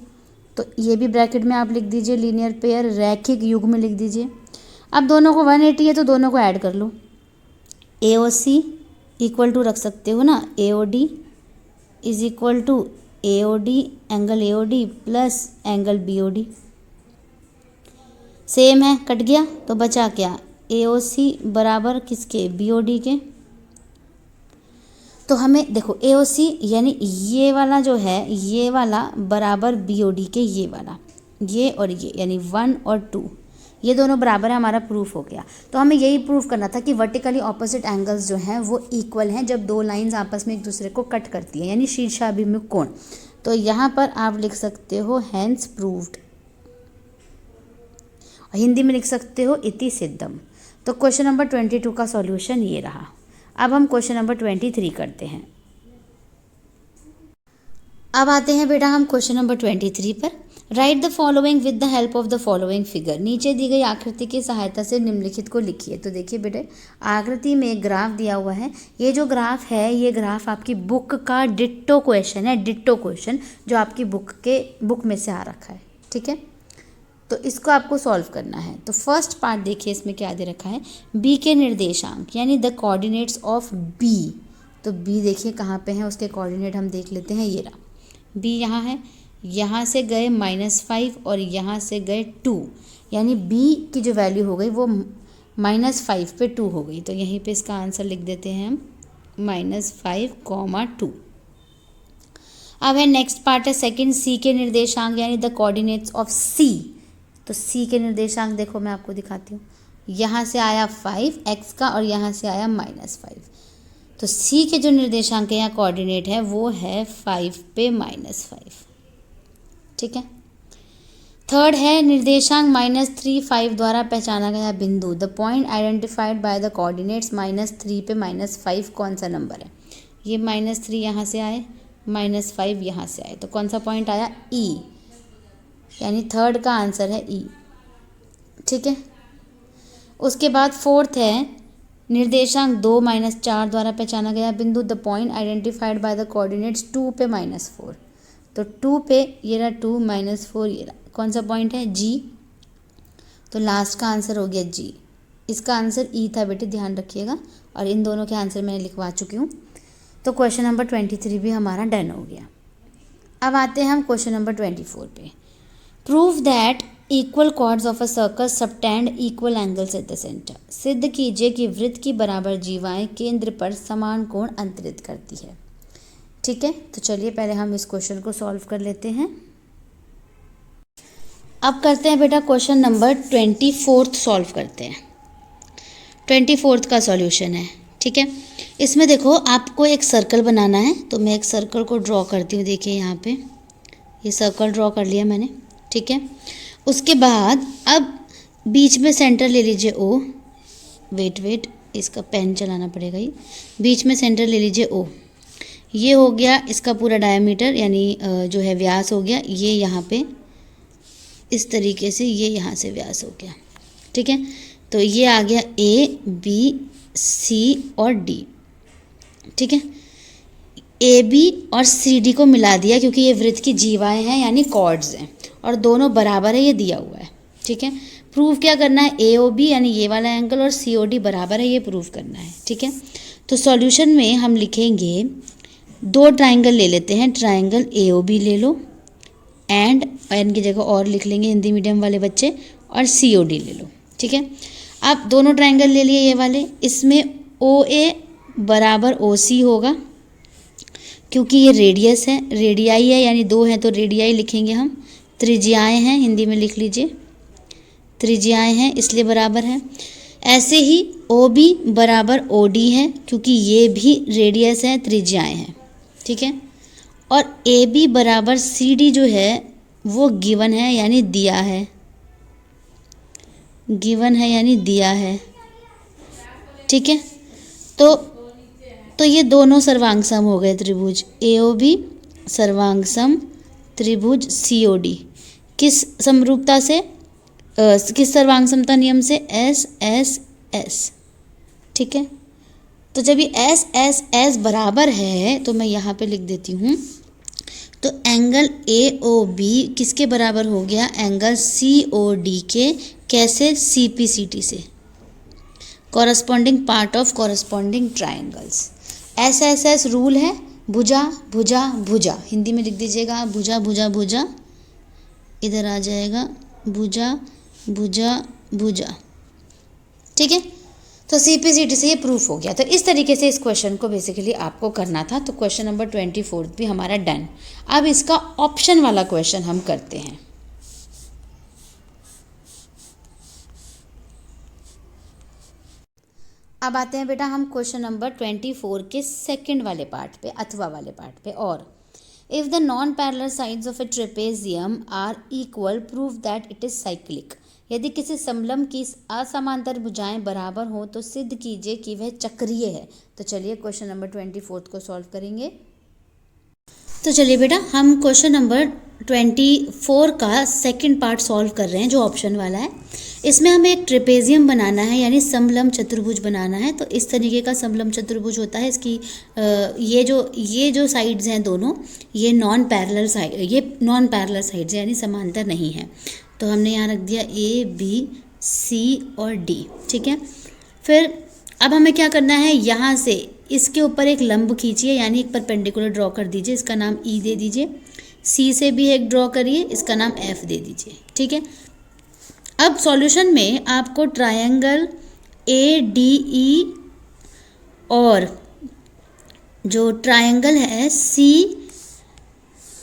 तो ये भी ब्रैकेट में आप लिख दीजिए लीनियर पेयर रैखिक युग्म लिख दीजिए। अब दोनों को 180 है तो दोनों को ऐड कर लो, AOC इक्वल टू रख सकते हो ना AOD is equal to AOD angle AOD plus angle BOD, same है, कट गया तो बचा क्या AOC बराबर किसके BOD के। तो हमें देखो AOC यानी ये वाला जो है ये वाला बराबर BOD के ये वाला, ये और ये यानी 1 और 2 ये दोनों बराबर है, हमारा प्रूफ हो गया। तो हमें यही प्रूफ करना था कि वर्टिकली ऑपोजिट एंगल्स जो हैं वो इक्वल हैं जब दो लाइंस आपस में एक दूसरे को कट करती हैं, यानी शीर्षाभिमुख कोण। तो यहाँ पर आप लिख सकते हो हैंस प्रूव्ड, हिंदी में लिख सकते हो इति सिद्धम। तो क्वेश्चन नंबर 22 का सॉल्यूशन ये रहा। अब हम क्वेश्चन नंबर 23 करते हैं। अब आते हैं बेटा हम क्वेश्चन नंबर 23 पर। Right the following with the help of the following figure. नीचे दी गई आकृति की सहायता से निम्नलिखित को लिखिए। तो देखिए बेटे आकृति में एक ग्राफ दिया हुआ है। ये जो ग्राफ है ये ग्राफ आपकी बुक का डिट्टो क्वेश्चन है, डिट्टो क्वेश्चन जो आपकी बुक में से आ रखा है। ठीक है, तो इसको आपको सॉल्व करना है। तो फर्स्ट पार्ट देखिए इसमें क्या दे रखा है, बी के निर्देशांक यानी द कोऑर्डिनेट्स ऑफ बी। तो बी देखिए कहाँ पे है, उसके कोऑर्डिनेट हम देख लेते हैं। ये रहा बी यहाँ है, यहाँ से गए -5 और यहाँ से गए 2, यानी बी की जो वैल्यू हो गई वो -5 पे 2 हो गई। तो यहीं पे इसका आंसर लिख देते हैं हम -5, 2। अब है नेक्स्ट पार्ट है सेकंड, सी के निर्देशांक यानी द कोऑर्डिनेट्स ऑफ सी। तो सी के निर्देशांक देखो मैं आपको दिखाती हूँ, यहाँ से आया 5 x का और यहाँ से आया -5। तो सी के जो निर्देशांक यहाँ कोऑर्डिनेट है वो है 5 पे -5। ठीक है, थर्ड है निर्देशांक -3, 5 द्वारा पहचाना गया बिंदु। The point identified by the coordinates -3 पे -5 कौन सा नंबर है। ये -3 यहाँ से आए, -5 यहाँ से आए, तो कौन सा पॉइंट आया E, यानी थर्ड का आंसर है E। ठीक है, उसके बाद फोर्थ है निर्देशांक 2 -4 द्वारा पहचाना गया बिंदु। The point identified by the coordinates 2 पे -4। तो 2 पे ये रहा 2 -4 ये रहा, कौन सा पॉइंट है G। तो लास्ट का आंसर हो गया G। इसका आंसर E था बेटे, ध्यान रखिएगा। और इन दोनों के आंसर मैंने लिखवा चुकी हूँ। तो क्वेश्चन नंबर 23 भी हमारा डन हो गया। अब आते हैं हम क्वेश्चन नंबर 24 पे। Prove that equal chords of a circle subtend equal angles at the centre. सिद्ध कीजिए कि वृत्त की बराबर जीवाएं केंद्र पर समान कोण अंतरित करती है। ठीक है, तो चलिए पहले हम इस क्वेश्चन को सॉल्व कर लेते हैं। अब करते हैं बेटा क्वेश्चन नंबर 24 सॉल्व करते हैं। 24 का सॉल्यूशन है। ठीक है, इसमें देखो आपको एक सर्कल बनाना है, तो मैं एक सर्कल को ड्रॉ करती हूँ। देखिए यहाँ पे ये सर्कल ड्रॉ कर लिया मैंने। ठीक है, उसके बाद अब बीच में सेंटर ले लीजिए ओ। वेट इसका पेन चलाना पड़ेगा ही। बीच में सेंटर ले लीजिए ओ। ये हो गया इसका पूरा डायमीटर, यानी जो है व्यास हो गया। ये यहाँ पे इस तरीके से ये यहाँ से व्यास हो गया। ठीक है, तो ये आ गया ए बी सी और डी। ठीक है, ए बी और सी डी को मिला दिया क्योंकि ये वृत्त की जीवाएं हैं यानी कॉर्ड्स हैं और दोनों बराबर है, ये दिया हुआ है। ठीक है, प्रूव क्या करना है, ए ओ बी यानी ये वाला एंगल और सी ओ डी बराबर है, ये प्रूव करना है। ठीक है, तो सॉल्यूशन में हम लिखेंगे 2 ट्राइंगल ले लेते हैं। ट्राइंगल ए ओ बी ले लो, एंड एन की जगह और लिख लेंगे हिंदी मीडियम वाले बच्चे, और सी ओ डी ले लो। ठीक है, अब दोनों ट्राइंगल ले लिए ये वाले। इसमें ओ ए बराबर ओ सी होगा क्योंकि ये रेडियस है, रेडियाई है, यानी 2 हैं तो रेडियाई लिखेंगे हम। त्रिज्याएं हैं, हिंदी में लिख लीजिए, त्रिज्याएं हैं इसलिए बराबर है। ऐसे ही ओ बी बराबर ओ डी है क्योंकि ये भी रेडियस है, त्रिज्याएं हैं। ठीक है, और ए बी बराबर सी डी जो है वो गिवन है यानी दिया है, गिवन है यानी दिया है। ठीक है, तो ये दोनों सर्वांग हो गए त्रिभुज ए ओ बी सर्वांग सम त्रिभुज सी ओ डी। किस समरूपता से, किस सर्वांग समता नियम से, एस एस एस। ठीक है, तो जब ये एस एस एस बराबर है तो मैं यहाँ पे लिख देती हूँ, तो एंगल ए ओ बी किसके बराबर हो गया, एंगल सी ओ डी के। कैसे, सी पी सी टी से, corresponding part of corresponding triangles. S S S rule है, भुजा भुजा भुजा, हिंदी में लिख दीजिएगा भुजा भुजा भुजा, इधर आ जाएगा भुजा भुजा भुजा। ठीक है, तो सी पी सी टी से ये प्रूफ हो गया। तो इस तरीके से इस क्वेश्चन को बेसिकली आपको करना था। तो क्वेश्चन नंबर 24 भी हमारा डन। अब इसका ऑप्शन वाला क्वेश्चन हम करते हैं। अब आते हैं बेटा हम क्वेश्चन नंबर 24 के सेकंड वाले पार्ट पे, अथवा वाले पार्ट पे। और if the non parallel sides of a trapezium are equal prove that it is cyclic. यदि किसी समलंब की असमांतर भुजाएं बराबर हों तो सिद्ध कीजिए कि वह चक्रीय है। तो चलिए क्वेश्चन नंबर 24 को सॉल्व करेंगे। तो चलिए बेटा हम क्वेश्चन नंबर 24 का सेकंड पार्ट सॉल्व कर रहे हैं जो ऑप्शन वाला है। इसमें हमें एक ट्रेपेजियम बनाना है यानी समलंब चतुर्भुज बनाना है। तो इस तरीके का समलंब चतुर्भुज होता है। इसकी ये जो साइड्स हैं दोनों, ये नॉन पैरेलल साइड्स यानी समांतर नहीं है। तो हमने यहाँ रख दिया ए बी सी और डी। ठीक है, फिर अब हमें क्या करना है, यहाँ से इसके ऊपर एक लंब खींचिए यानी एक परपेंडिकुलर ड्रॉ कर दीजिए, इसका नाम ई दे दीजिए। सी से भी एक ड्रॉ करिए, इसका नाम एफ दे दीजिए। ठीक है, अब सॉल्यूशन में आपको ट्रायंगल ए डी ई और जो ट्रायंगल है सी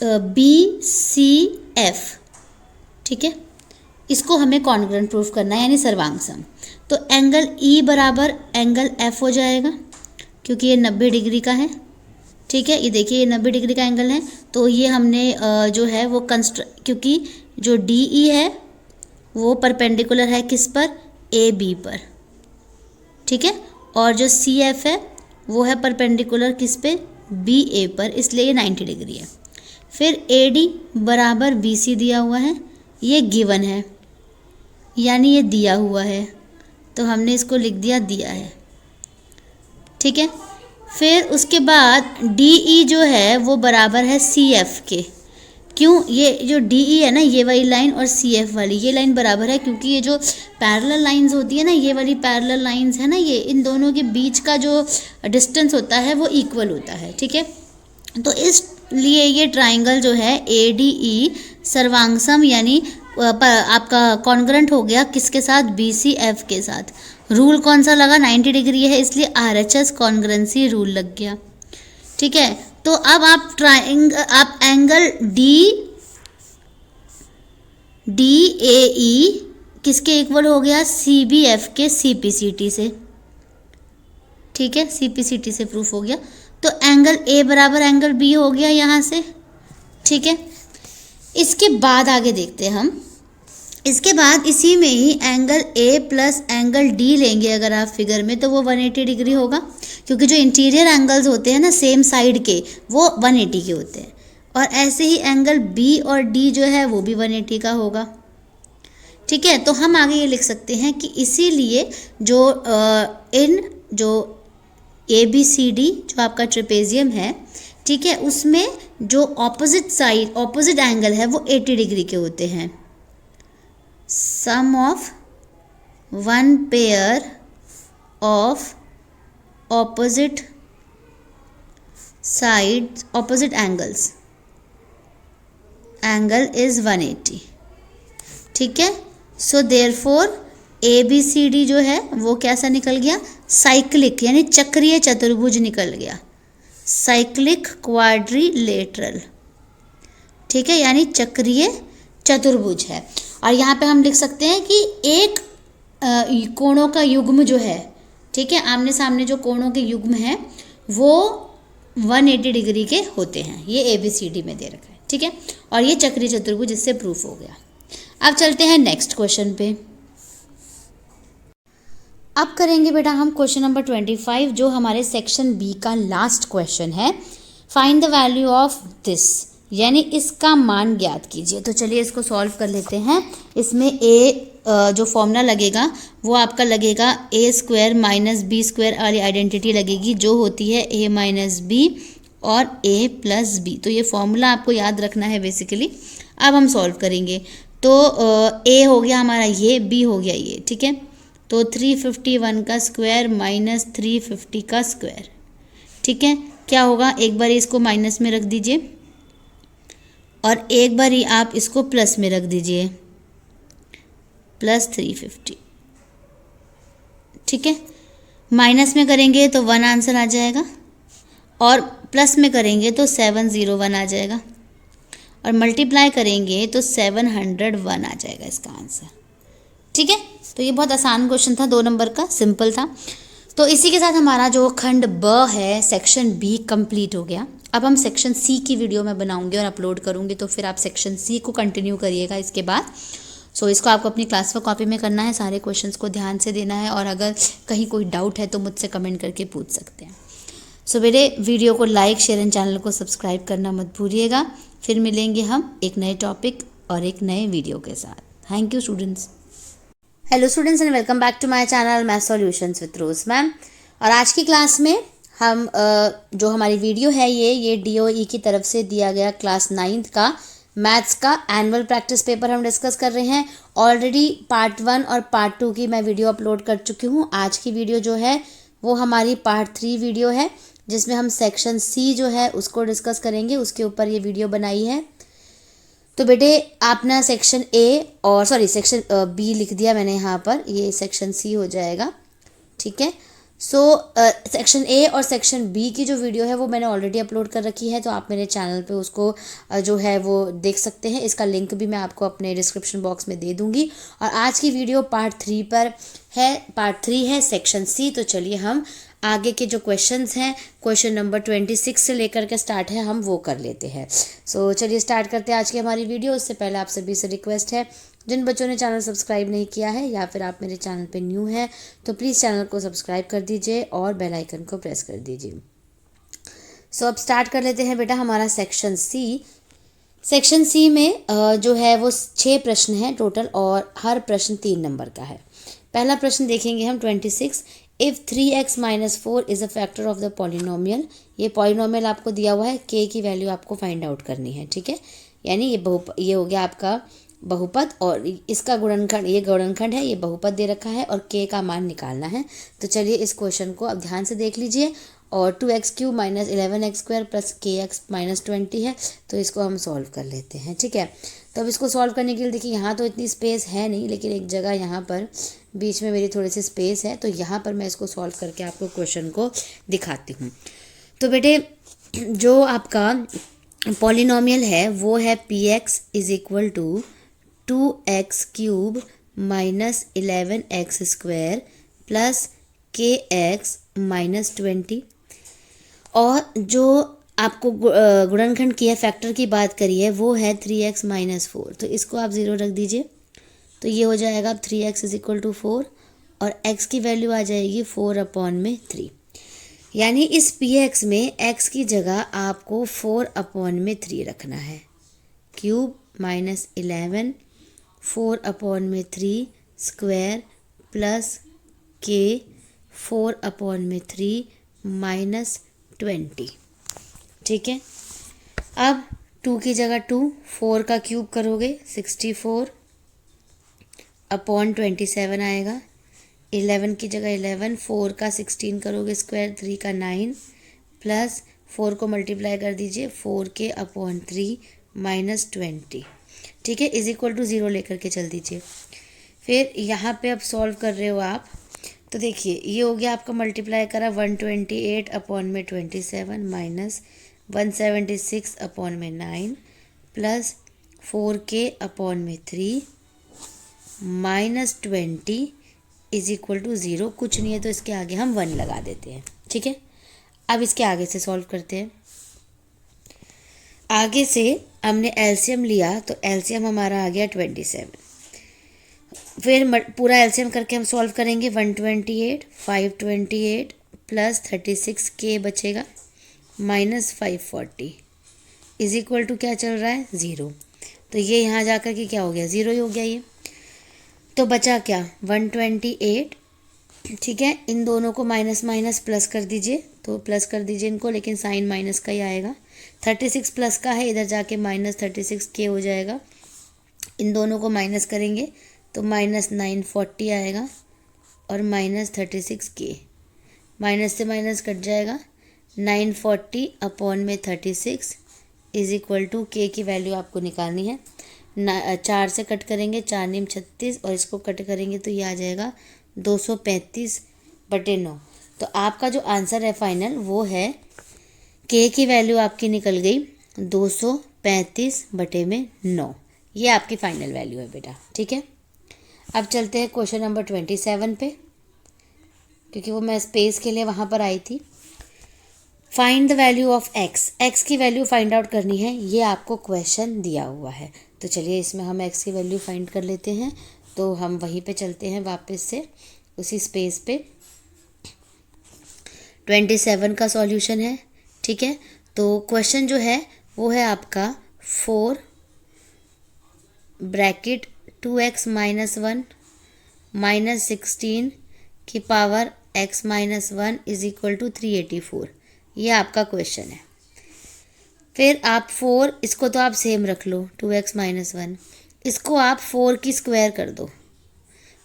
बी सी एफ, ठीक है, इसको हमें कॉन्ग्रुएंट प्रूफ करना है यानी सर्वांग सम। तो एंगल ई बराबर एंगल एफ हो जाएगा क्योंकि ये 90 डिग्री का है। ठीक है, ये देखिए ये 90 डिग्री का एंगल है। तो ये हमने जो है वो क्योंकि जो डी ई है वो परपेंडिकुलर है किस पर, ए बी पर। ठीक है, और जो सी एफ है वो है परपेंडिकुलर किस पे, बी ए पर, इसलिए ये 90 डिग्री है। फिर ए डी बराबर बी सी दिया हुआ है, ये गिवन है यानी ये दिया हुआ है, तो हमने इसको लिख दिया दिया है। ठीक है, फिर उसके बाद डी ई जो है वो बराबर है सी एफ के। क्यों, ये जो डी ई है ना ये वाली लाइन और सी एफ वाली ये लाइन बराबर है क्योंकि ये जो पैरेलल लाइंस होती है ना, ये वाली पैरेलल लाइंस है ना, ये इन दोनों के बीच का जो डिस्टेंस होता है वो इक्वल होता है। ठीक है, तो इसलिए ये ट्राइंगल जो है ADE सर्वांगसम यानी आपका कॉन्ग्रेंट हो गया किसके साथ, BCF के साथ। रूल कौन सा लगा, 90 डिग्री है इसलिए RHS कॉन्ग्रेंसी रूल लग गया। ठीक है, तो अब आप एंगल DAE किसके इक्वल हो गया, CBF के CPCT से। ठीक है, CPCT से प्रूफ हो गया। तो एंगल A बराबर एंगल B हो गया यहाँ से। ठीक है, इसके बाद आगे देखते हैं हम। इसके बाद इसी में ही angle A plus angle D लेंगे अगर आप फिगर में, तो वो 180 डिग्री होगा, क्योंकि जो इंटीरियर एंगल्स होते हैं ना सेम साइड के, वो 180 के होते हैं। और ऐसे ही एंगल B और D जो है वो भी 180 का होगा। ठीक है, तो हम आगे ये लिख सकते हैं कि इसीलिए जो ABCD जो आपका ट्रेपेजियम है, ठीक है, उसमें जो ऑपोजिट एंगल है वो 80 डिग्री के होते हैं। Sum of one pair of opposite angles, angle is 180। ठीक है, सो देयरफॉर ABCD जो है वो कैसा निकल गया, साइक्लिक यानी चक्रीय चतुर्भुज निकल गया, साइक्लिक क्वाड्रिलेटरल। ठीक है, यानी चक्रीय चतुर्भुज है। और यहाँ पे हम लिख सकते हैं कि एक कोणों का युग्म जो है, ठीक है, आमने सामने जो कोणों के युग्म हैं वो 180 डिग्री के होते हैं। ये ABCD में दे रखा है। ठीक है, और ये चक्रीय चतुर्भुज इससे प्रूफ हो गया। अब चलते हैं नेक्स्ट क्वेश्चन पे। अब करेंगे बेटा हम क्वेश्चन नंबर 25, जो हमारे सेक्शन B का लास्ट क्वेश्चन है। Find the value of this, यानी इसका मान ज्ञात कीजिए। तो चलिए इसको सॉल्व कर लेते हैं। इसमें जो फॉर्मूला लगेगा वो आपका लगेगा A² माइनस B² वाली आइडेंटिटी लगेगी, जो होती है A माइनस B और A प्लस B। तो ये फॉर्मूला आपको याद रखना है बेसिकली। अब हम सॉल्व करेंगे। तो A हो गया हमारा ये, B हो गया ये। ठीक है, तो 351 का स्क्वायर माइनस 350 का स्क्वायर। ठीक है, क्या होगा, एक बार इसको माइनस में रख दीजिए और एक बार ही आप इसको प्लस में रख दीजिए, प्लस 350। ठीक है, माइनस में करेंगे तो 1 आंसर आ जाएगा और प्लस में करेंगे तो 701 आ जाएगा और मल्टीप्लाई करेंगे तो 701 आ जाएगा इसका आंसर। ठीक है, तो ये बहुत आसान क्वेश्चन था, 2 नंबर का, सिंपल था। तो इसी के साथ हमारा जो खंड ब है सेक्शन B कंप्लीट हो गया। अब हम सेक्शन C की वीडियो में बनाऊंगी और अपलोड करूंगी, तो फिर आप सेक्शन C को कंटिन्यू करिएगा इसके बाद। सो इसको आपको अपनी क्लास वर्क कॉपी में करना है, सारे क्वेश्चंस को ध्यान से देना है, और अगर कहीं कोई डाउट है तो मुझसे कमेंट करके पूछ सकते हैं। सो मेरे वीडियो को लाइक, शेयर एंड चैनल को सब्सक्राइब करना मत भूलिएगा। फिर मिलेंगे हम एक नए टॉपिक और एक नए वीडियो के साथ। Thank you students. Hello students and welcome back to my channel math solutions with Rose ma'am. और आज की क्लास में हम जो हमारी वीडियो है ये DOE की तरफ से दिया गया क्लास 9th का मैथ्स का एनुअल प्रैक्टिस पेपर हम डिस्कस कर रहे हैं। ऑलरेडी पार्ट 1 और पार्ट 2 की मैं वीडियो अपलोड कर चुकी हूँ। आज की वीडियो जो है वो हमारी पार्ट 3 वीडियो है, जिसमें हम सेक्शन C जो है उसको डिस्कस करेंगे, उसके ऊपर ये वीडियो बनाई है। तो बेटे आपने सेक्शन सेक्शन B लिख दिया मैंने यहाँ पर, ये सेक्शन C हो जाएगा। ठीक है, सो सेक्शन A और सेक्शन B की जो वीडियो है वो मैंने ऑलरेडी अपलोड कर रखी है, तो आप मेरे चैनल पे उसको जो है वो देख सकते हैं। इसका लिंक भी मैं आपको अपने डिस्क्रिप्शन बॉक्स में दे दूँगी। और आज की वीडियो पार्ट 3 पर है, पार्ट 3 है सेक्शन C। तो चलिए हम आगे के जो क्वेश्चंस हैं, क्वेश्चन नंबर 26 से लेकर के स्टार्ट है, हम वो कर लेते हैं। सो चलिए स्टार्ट करते हैं आज की हमारी वीडियो। उससे पहले आप सभी से रिक्वेस्ट है, जिन बच्चों ने चैनल सब्सक्राइब नहीं किया है या फिर आप मेरे चैनल पे न्यू हैं, तो प्लीज़ चैनल को सब्सक्राइब कर दीजिए और बेल आइकन को प्रेस कर दीजिए। सो अब स्टार्ट कर लेते हैं बेटा हमारा सेक्शन C। सेक्शन C में जो है वो 6 प्रश्न हैं टोटल, और हर प्रश्न 3 नंबर का है। पहला प्रश्न देखेंगे हम 26। If 3x minus 4 is a factor of the polynomial. ये पॉलिनोमियल आपको दिया हुआ है, k की वैल्यू आपको फाइंड आउट करनी है। ठीक है, यानी ये हो गया आपका बहुपद, और इसका गुणनखंड, ये गुणनखंड है, ये बहुपद दे रखा है, और k का मान निकालना है। तो चलिए इस क्वेश्चन को अब ध्यान से देख लीजिए और 2x³ minus 11x² plus kx minus 20 है, तो इसको हम सॉल्व कर लेते हैं। ठीक है, तो अब इसको सॉल्व करने के लिए देखिए यहाँ तो इतनी स्पेस है नहीं, लेकिन एक जगह यहाँ पर बीच में मेरी थोड़ी सी स्पेस है, तो यहाँ पर मैं इसको सॉल्व करके आपको क्वेश्चन को दिखाती हूँ। तो बेटे जो आपका पॉलिनोमियल है वो है px is equal to 2x³ minus 11x² plus kx minus 20, और जो आपको गुणनखंड की है, फैक्टर की बात करी है, वो है 3x माइनस 4, तो इसको आप 0 रख दीजिए, तो ये हो जाएगा 3x इज इक्वल टू 4 और x की वैल्यू आ जाएगी 4/3। यानी इस px में x की जगह आपको 4/3 रखना है। Cube minus 11 4/3 square plus k 4/3 minus 20। ठीक है, अब 2 की जगह 2, 4 का क्यूब करोगे 64/27 आएगा, 11 की जगह 11, 4 का 16 करोगे स्क्वायर, 3 का 9 प्लस 4 को मल्टीप्लाई कर दीजिए 4k/3 माइनस 20। ठीक है, इज इक्वल टू 0 लेकर के चल दीजिए। फिर यहाँ पे अब सॉल्व कर रहे हो आप, तो देखिए ये हो गया आपका मल्टीप्लाई करा 128/27 minus 176/9 plus 4k/3 minus 20 is equal to 0। कुछ नहीं है तो इसके आगे हम 1 लगा देते हैं। ठीक है, अब इसके आगे से सॉल्व करते हैं। आगे से हमने एलसीएम लिया, तो एलसीएम हमारा आ गया 27। फिर पूरा एलसीएम करके हम सॉल्व करेंगे 128 528 प्लस 36k बचेगा माइनस 540 इज इक्वल टू क्या चल रहा है 0। तो ये यहाँ जाकर के क्या हो गया 0 ही हो गया ये। तो बचा क्या 128। ठीक है, इन दोनों को माइनस माइनस प्लस कर दीजिए, तो प्लस कर दीजिए इनको, लेकिन साइन माइनस का ही आएगा। 36 प्लस का है, इधर जाके माइनस 36k हो जाएगा। इन दोनों को माइनस करेंगे तो माइनस 940 आएगा और माइनस 36k, माइनस से माइनस कट जाएगा। 940/36 इज इक्वल टू k की वैल्यू आपको निकालनी है। 4 से कट करेंगे, 4 9 36, और इसको कट करेंगे तो ये आ जाएगा 235/9। तो आपका जो आंसर है फाइनल वो है k की वैल्यू आपकी निकल गई 235/9। ये आपकी फाइनल वैल्यू है बेटा। ठीक है, अब चलते हैं क्वेश्चन नंबर 27 पे, क्योंकि वो मैं स्पेस के लिए वहाँ पर आई थी। Find the value of x, x की वैल्यू फाइंड आउट करनी है, ये आपको क्वेश्चन दिया हुआ है। तो चलिए इसमें हम x की वैल्यू फाइंड कर लेते हैं। तो हम वहीं पे चलते हैं वापस से उसी स्पेस पे। 27 का सॉल्यूशन है। ठीक है, तो क्वेश्चन जो है वो है आपका 4 ब्रैकेट 2x माइनस 1 माइनस 16 की power x minus 1 is equal to 384। ये आपका क्वेश्चन है। फिर आप 4, इसको तो आप सेम रख लो 2x माइनस 1, इसको आप 4 की स्क्वायर कर दो,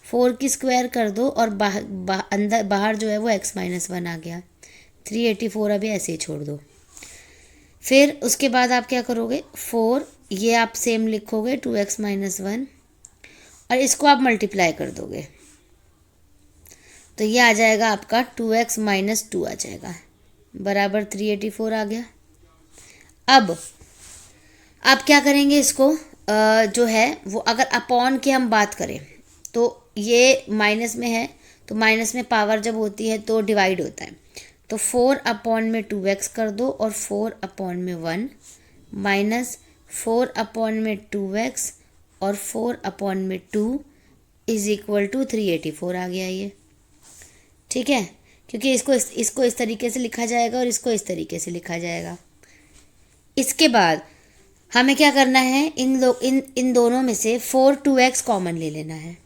4 की स्क्वायर कर दो, और बाहर जो है वो x माइनस 1 आ गया। 384 अभी ऐसे ही छोड़ दो। फिर उसके बाद आप क्या करोगे 4, ये आप सेम लिखोगे 2x माइनस 1, और इसको आप मल्टीप्लाई कर दोगे, तो ये आ जाएगा आपका 2x माइनस 2 आ जाएगा, बराबर 384 आ गया। अब आप क्या करेंगे, इसको जो है वो अगर अपॉन की हम बात करें तो ये माइनस में है, तो माइनस में पावर जब होती है तो डिवाइड होता है। तो 4/2x कर दो और 4/1 माइनस 4/2x और 4/2 इज इक्वल टू 384 आ गया ये। ठीक है, क्योंकि इसको इस तरीके से लिखा जाएगा और इसको इस तरीके से लिखा जाएगा। इसके बाद हमें क्या करना है, इन दोनों में से 4/2x कॉमन ले लेना है।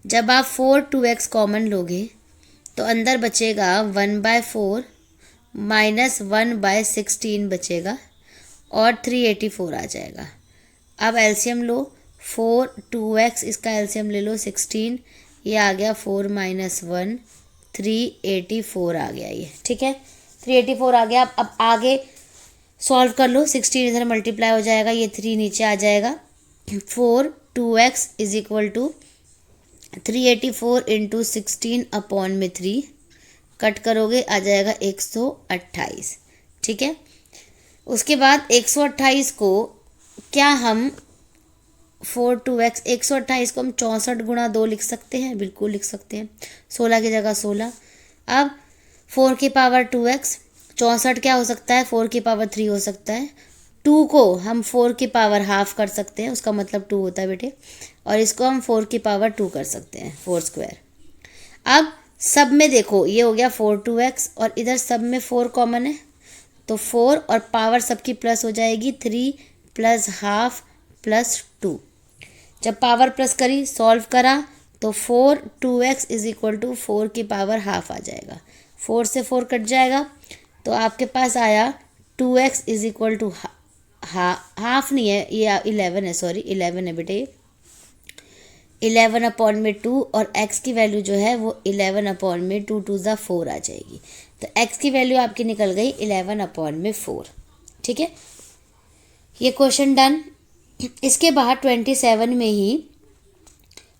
जब आप 4/2x कॉमन लोगे तो अंदर बचेगा 1/4 माइनस 1/16 बचेगा और 384 आ जाएगा। अब एलसीएम लो, 4/2x, इसका एलसीएम ले लो 16, ये आ गया 4 माइनस 1 384 आ गया ये, ठीक है, 384 आ गया। अब आगे सॉल्व कर लो, 16 इधर मल्टीप्लाई हो जाएगा, ये 3 नीचे आ जाएगा, 4 2x is equal to 384 into 16/3 cut करोगे आ जाएगा 128, ठीक है। उसके बाद 128 को क्या हम 4 2x 128 को हम 64 गुणा 2 लिख सकते हैं, बिल्कुल लिख सकते हैं, 16 की जगह 16। अब 4 की पावर 2x, 64 क्या हो सकता है, 4 की पावर 3 हो सकता है, 2 को हम 4 की पावर हाफ कर सकते हैं, उसका मतलब 2 होता है बेटे, और इसको हम 4 की पावर 2 कर सकते हैं, 4 स्क्वायर। अब सब में देखो ये हो गया 4 2x और इधर सब में 4 कॉमन है, तो 4 और पावर सबकी प्लस हो जाएगी 3 प्लस हाफ प्लस 2। जब पावर प्लस करी सॉल्व करा तो 4 2x इज इक्वल टू 4 की पावर हाफ आ जाएगा, 4 से 4 कट जाएगा, तो आपके पास आया 2x is equal to half नहीं है ये 11 है, सॉरी 11 है बेटे, 11/2 और x की वैल्यू जो है वो 11/2 2 ज़ा 4 आ जाएगी, तो x की वैल्यू आपकी निकल गई 11/4, ठीक है। ये क्वेश्चन डन। इसके बाद 27 में ही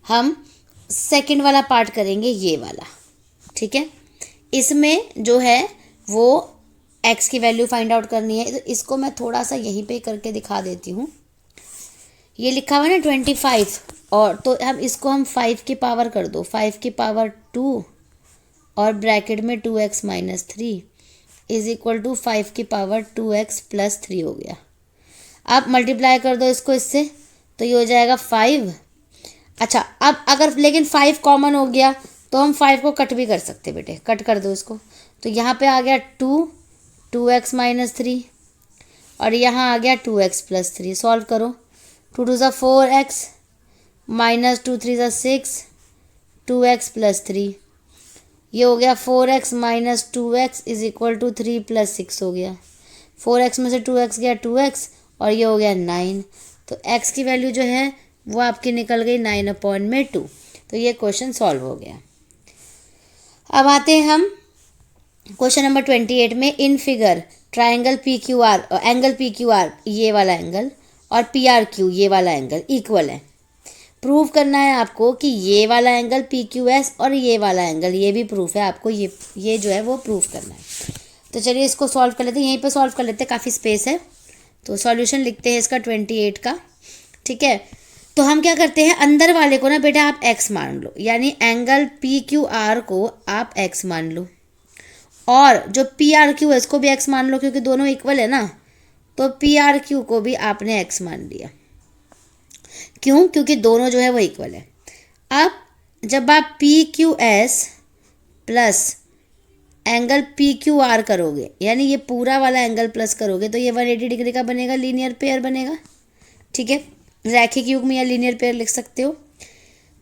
हम सेकंड वाला पार्ट करेंगे, ये वाला, ठीक है। इसमें जो है वो x की वैल्यू फाइंड आउट करनी है, तो इसको मैं थोड़ा सा यहीं पे करके दिखा देती हूँ। ये लिखा हुआ है ना 25, और तो हम इसको हम 5 की पावर कर दो, 5 की पावर 2 और ब्रैकेट में 2x minus 3 is equal to 5 की पावर 2x प्लस 3 हो गया। अब मल्टीप्लाई कर दो इसको इससे, तो ये हो जाएगा 5। अच्छा, अब अगर लेकिन 5 कॉमन हो गया तो हम 5 को कट भी कर सकते बेटे, कट कर दो इसको, तो यहाँ पे आ गया 2x माइनस 3 और यहाँ आ गया 2x प्लस 3। सॉल्व करो, 2 2 ज़ा 4x माइनस 2 3 ज़ा 6, 2x प्लस 3, ये हो गया 4x minus 2x is equal to 3 plus 6 हो गया, 4x में से 2x गया 2x और ये हो गया 9, तो x की वैल्यू जो है वो आपकी निकल गई 9/2, तो ये क्वेश्चन सॉल्व हो गया। अब आते हैं हम क्वेश्चन नंबर 28 में। In figure triangle PQR, angle PQR ये वाला एंगल और PRQ ये वाला एंगल इक्वल है। प्रूव करना है आपको कि ये वाला एंगल PQS और ये वाला एंगल, ये भी प्रूफ है आपको, ये जो है वो प्रूफ करना है। तो चलिए इसको सॉल्व कर लेते हैं, यहीं पे सॉल्व कर लेते हैं, काफ़ी स्पेस है, तो सॉल्यूशन लिखते हैं इसका 28 का, ठीक है। तो हम क्या करते हैं, अंदर वाले को ना बेटा आप x मान लो, यानी एंगल PQR को आप x मान लो, और जो PRQ है इसको भी x मान लो, क्योंकि दोनों इक्वल है ना, तो PRQ को भी आपने x मान लिया। क्यों? क्योंकि दोनों जो है वो इक्वल है। अब जब आप PQS प्लस एंगल PQR करोगे, यानी ये पूरा वाला एंगल प्लस करोगे, तो ये 180 डिग्री का बनेगा, लीनियर पेयर बनेगा, ठीक है, रैखिक युग्म या लीनियर पेयर लिख सकते हो।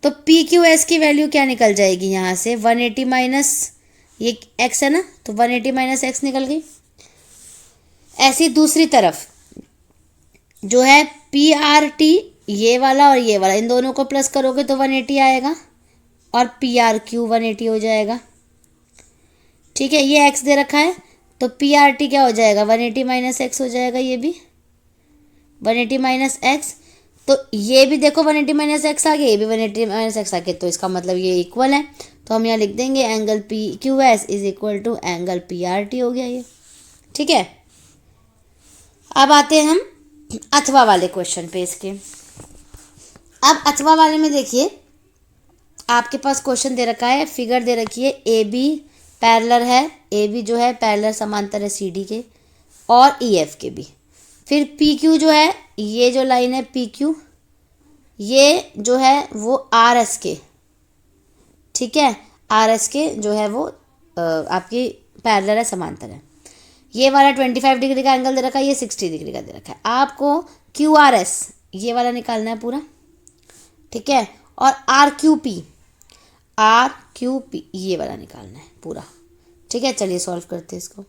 तो PQS की वैल्यू क्या निकल जाएगी यहाँ से, 180 माइनस ये x है ना, तो 180 माइनस x निकल गई। ऐसी दूसरी तरफ जो है PRT ये वाला और ये वाला, इन दोनों को प्लस करोगे तो 180 आएगा और PRQ 180 हो जाएगा, ठीक है। ये x दे रखा है तो PRT क्या हो जाएगा, 180 माइनस x हो जाएगा, ये भी 180 माइनस x, तो ये भी देखो 180 माइनस x आ गया, ये भी 180 माइनस x आ गया, तो इसका मतलब ये इक्वल है, तो हम यहाँ लिख देंगे angle PQS is equal to angle PRT हो गया ये, ठीक है। अब आते हैं हम अथवा वाले क्वेश्चन पे इसके। अब अथवा वाले में देखिए आपके पास क्वेश्चन दे रखा है, फिगर दे रखी है, AB पैरेलल है, AB जो है पैरेलल समांतर है CD के और EF के भी। फिर PQ जो है, ये जो लाइन है PQ, ये जो है वो RS के, ठीक है, RS के जो है वो आपकी पैरेलल है, समांतर है। ये वाला 25 डिग्री का एंगल दे रखा है, ये 60 डिग्री का दे रखा है। आपको QRS ये वाला निकालना है पूरा, ठीक है, और RQP ये वाला निकालना है पूरा, ठीक है। चलिए सॉल्व करते हैं इसको,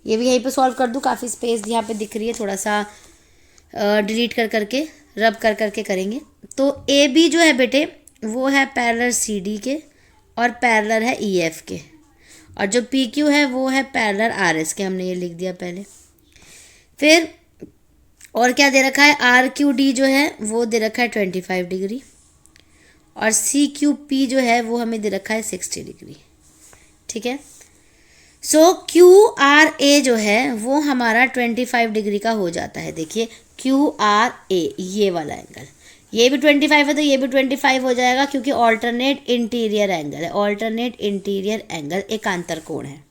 ये भी यहीं पे सॉल्व कर दूँ, काफ़ी स्पेस यहाँ पे दिख रही है, थोड़ा सा डिलीट कर करके रब कर करके करेंगे। तो AB जो है बेटे वो है पैरेलल CD के और पैरेलल है EF के, और जो PQ है वो है पैरेलल RS के, हमने ये लिख दिया पहले। फिर और क्या दे रखा है, RQD जो है वो दे रखा है 25 डिग्री, और CQP जो है वो हमें दे रखा है 60 डिग्री। ठीक है, सो QRA जो है वो हमारा 25 डिग्री का हो जाता है। देखिए QRA ये वाला एंगल, ये भी 25 है तो ये भी 25 हो जाएगा, क्योंकि ऑल्टरनेट इंटीरियर एंगल है, ऑल्टरनेट इंटीरियर एंगल एकांतर कोण है।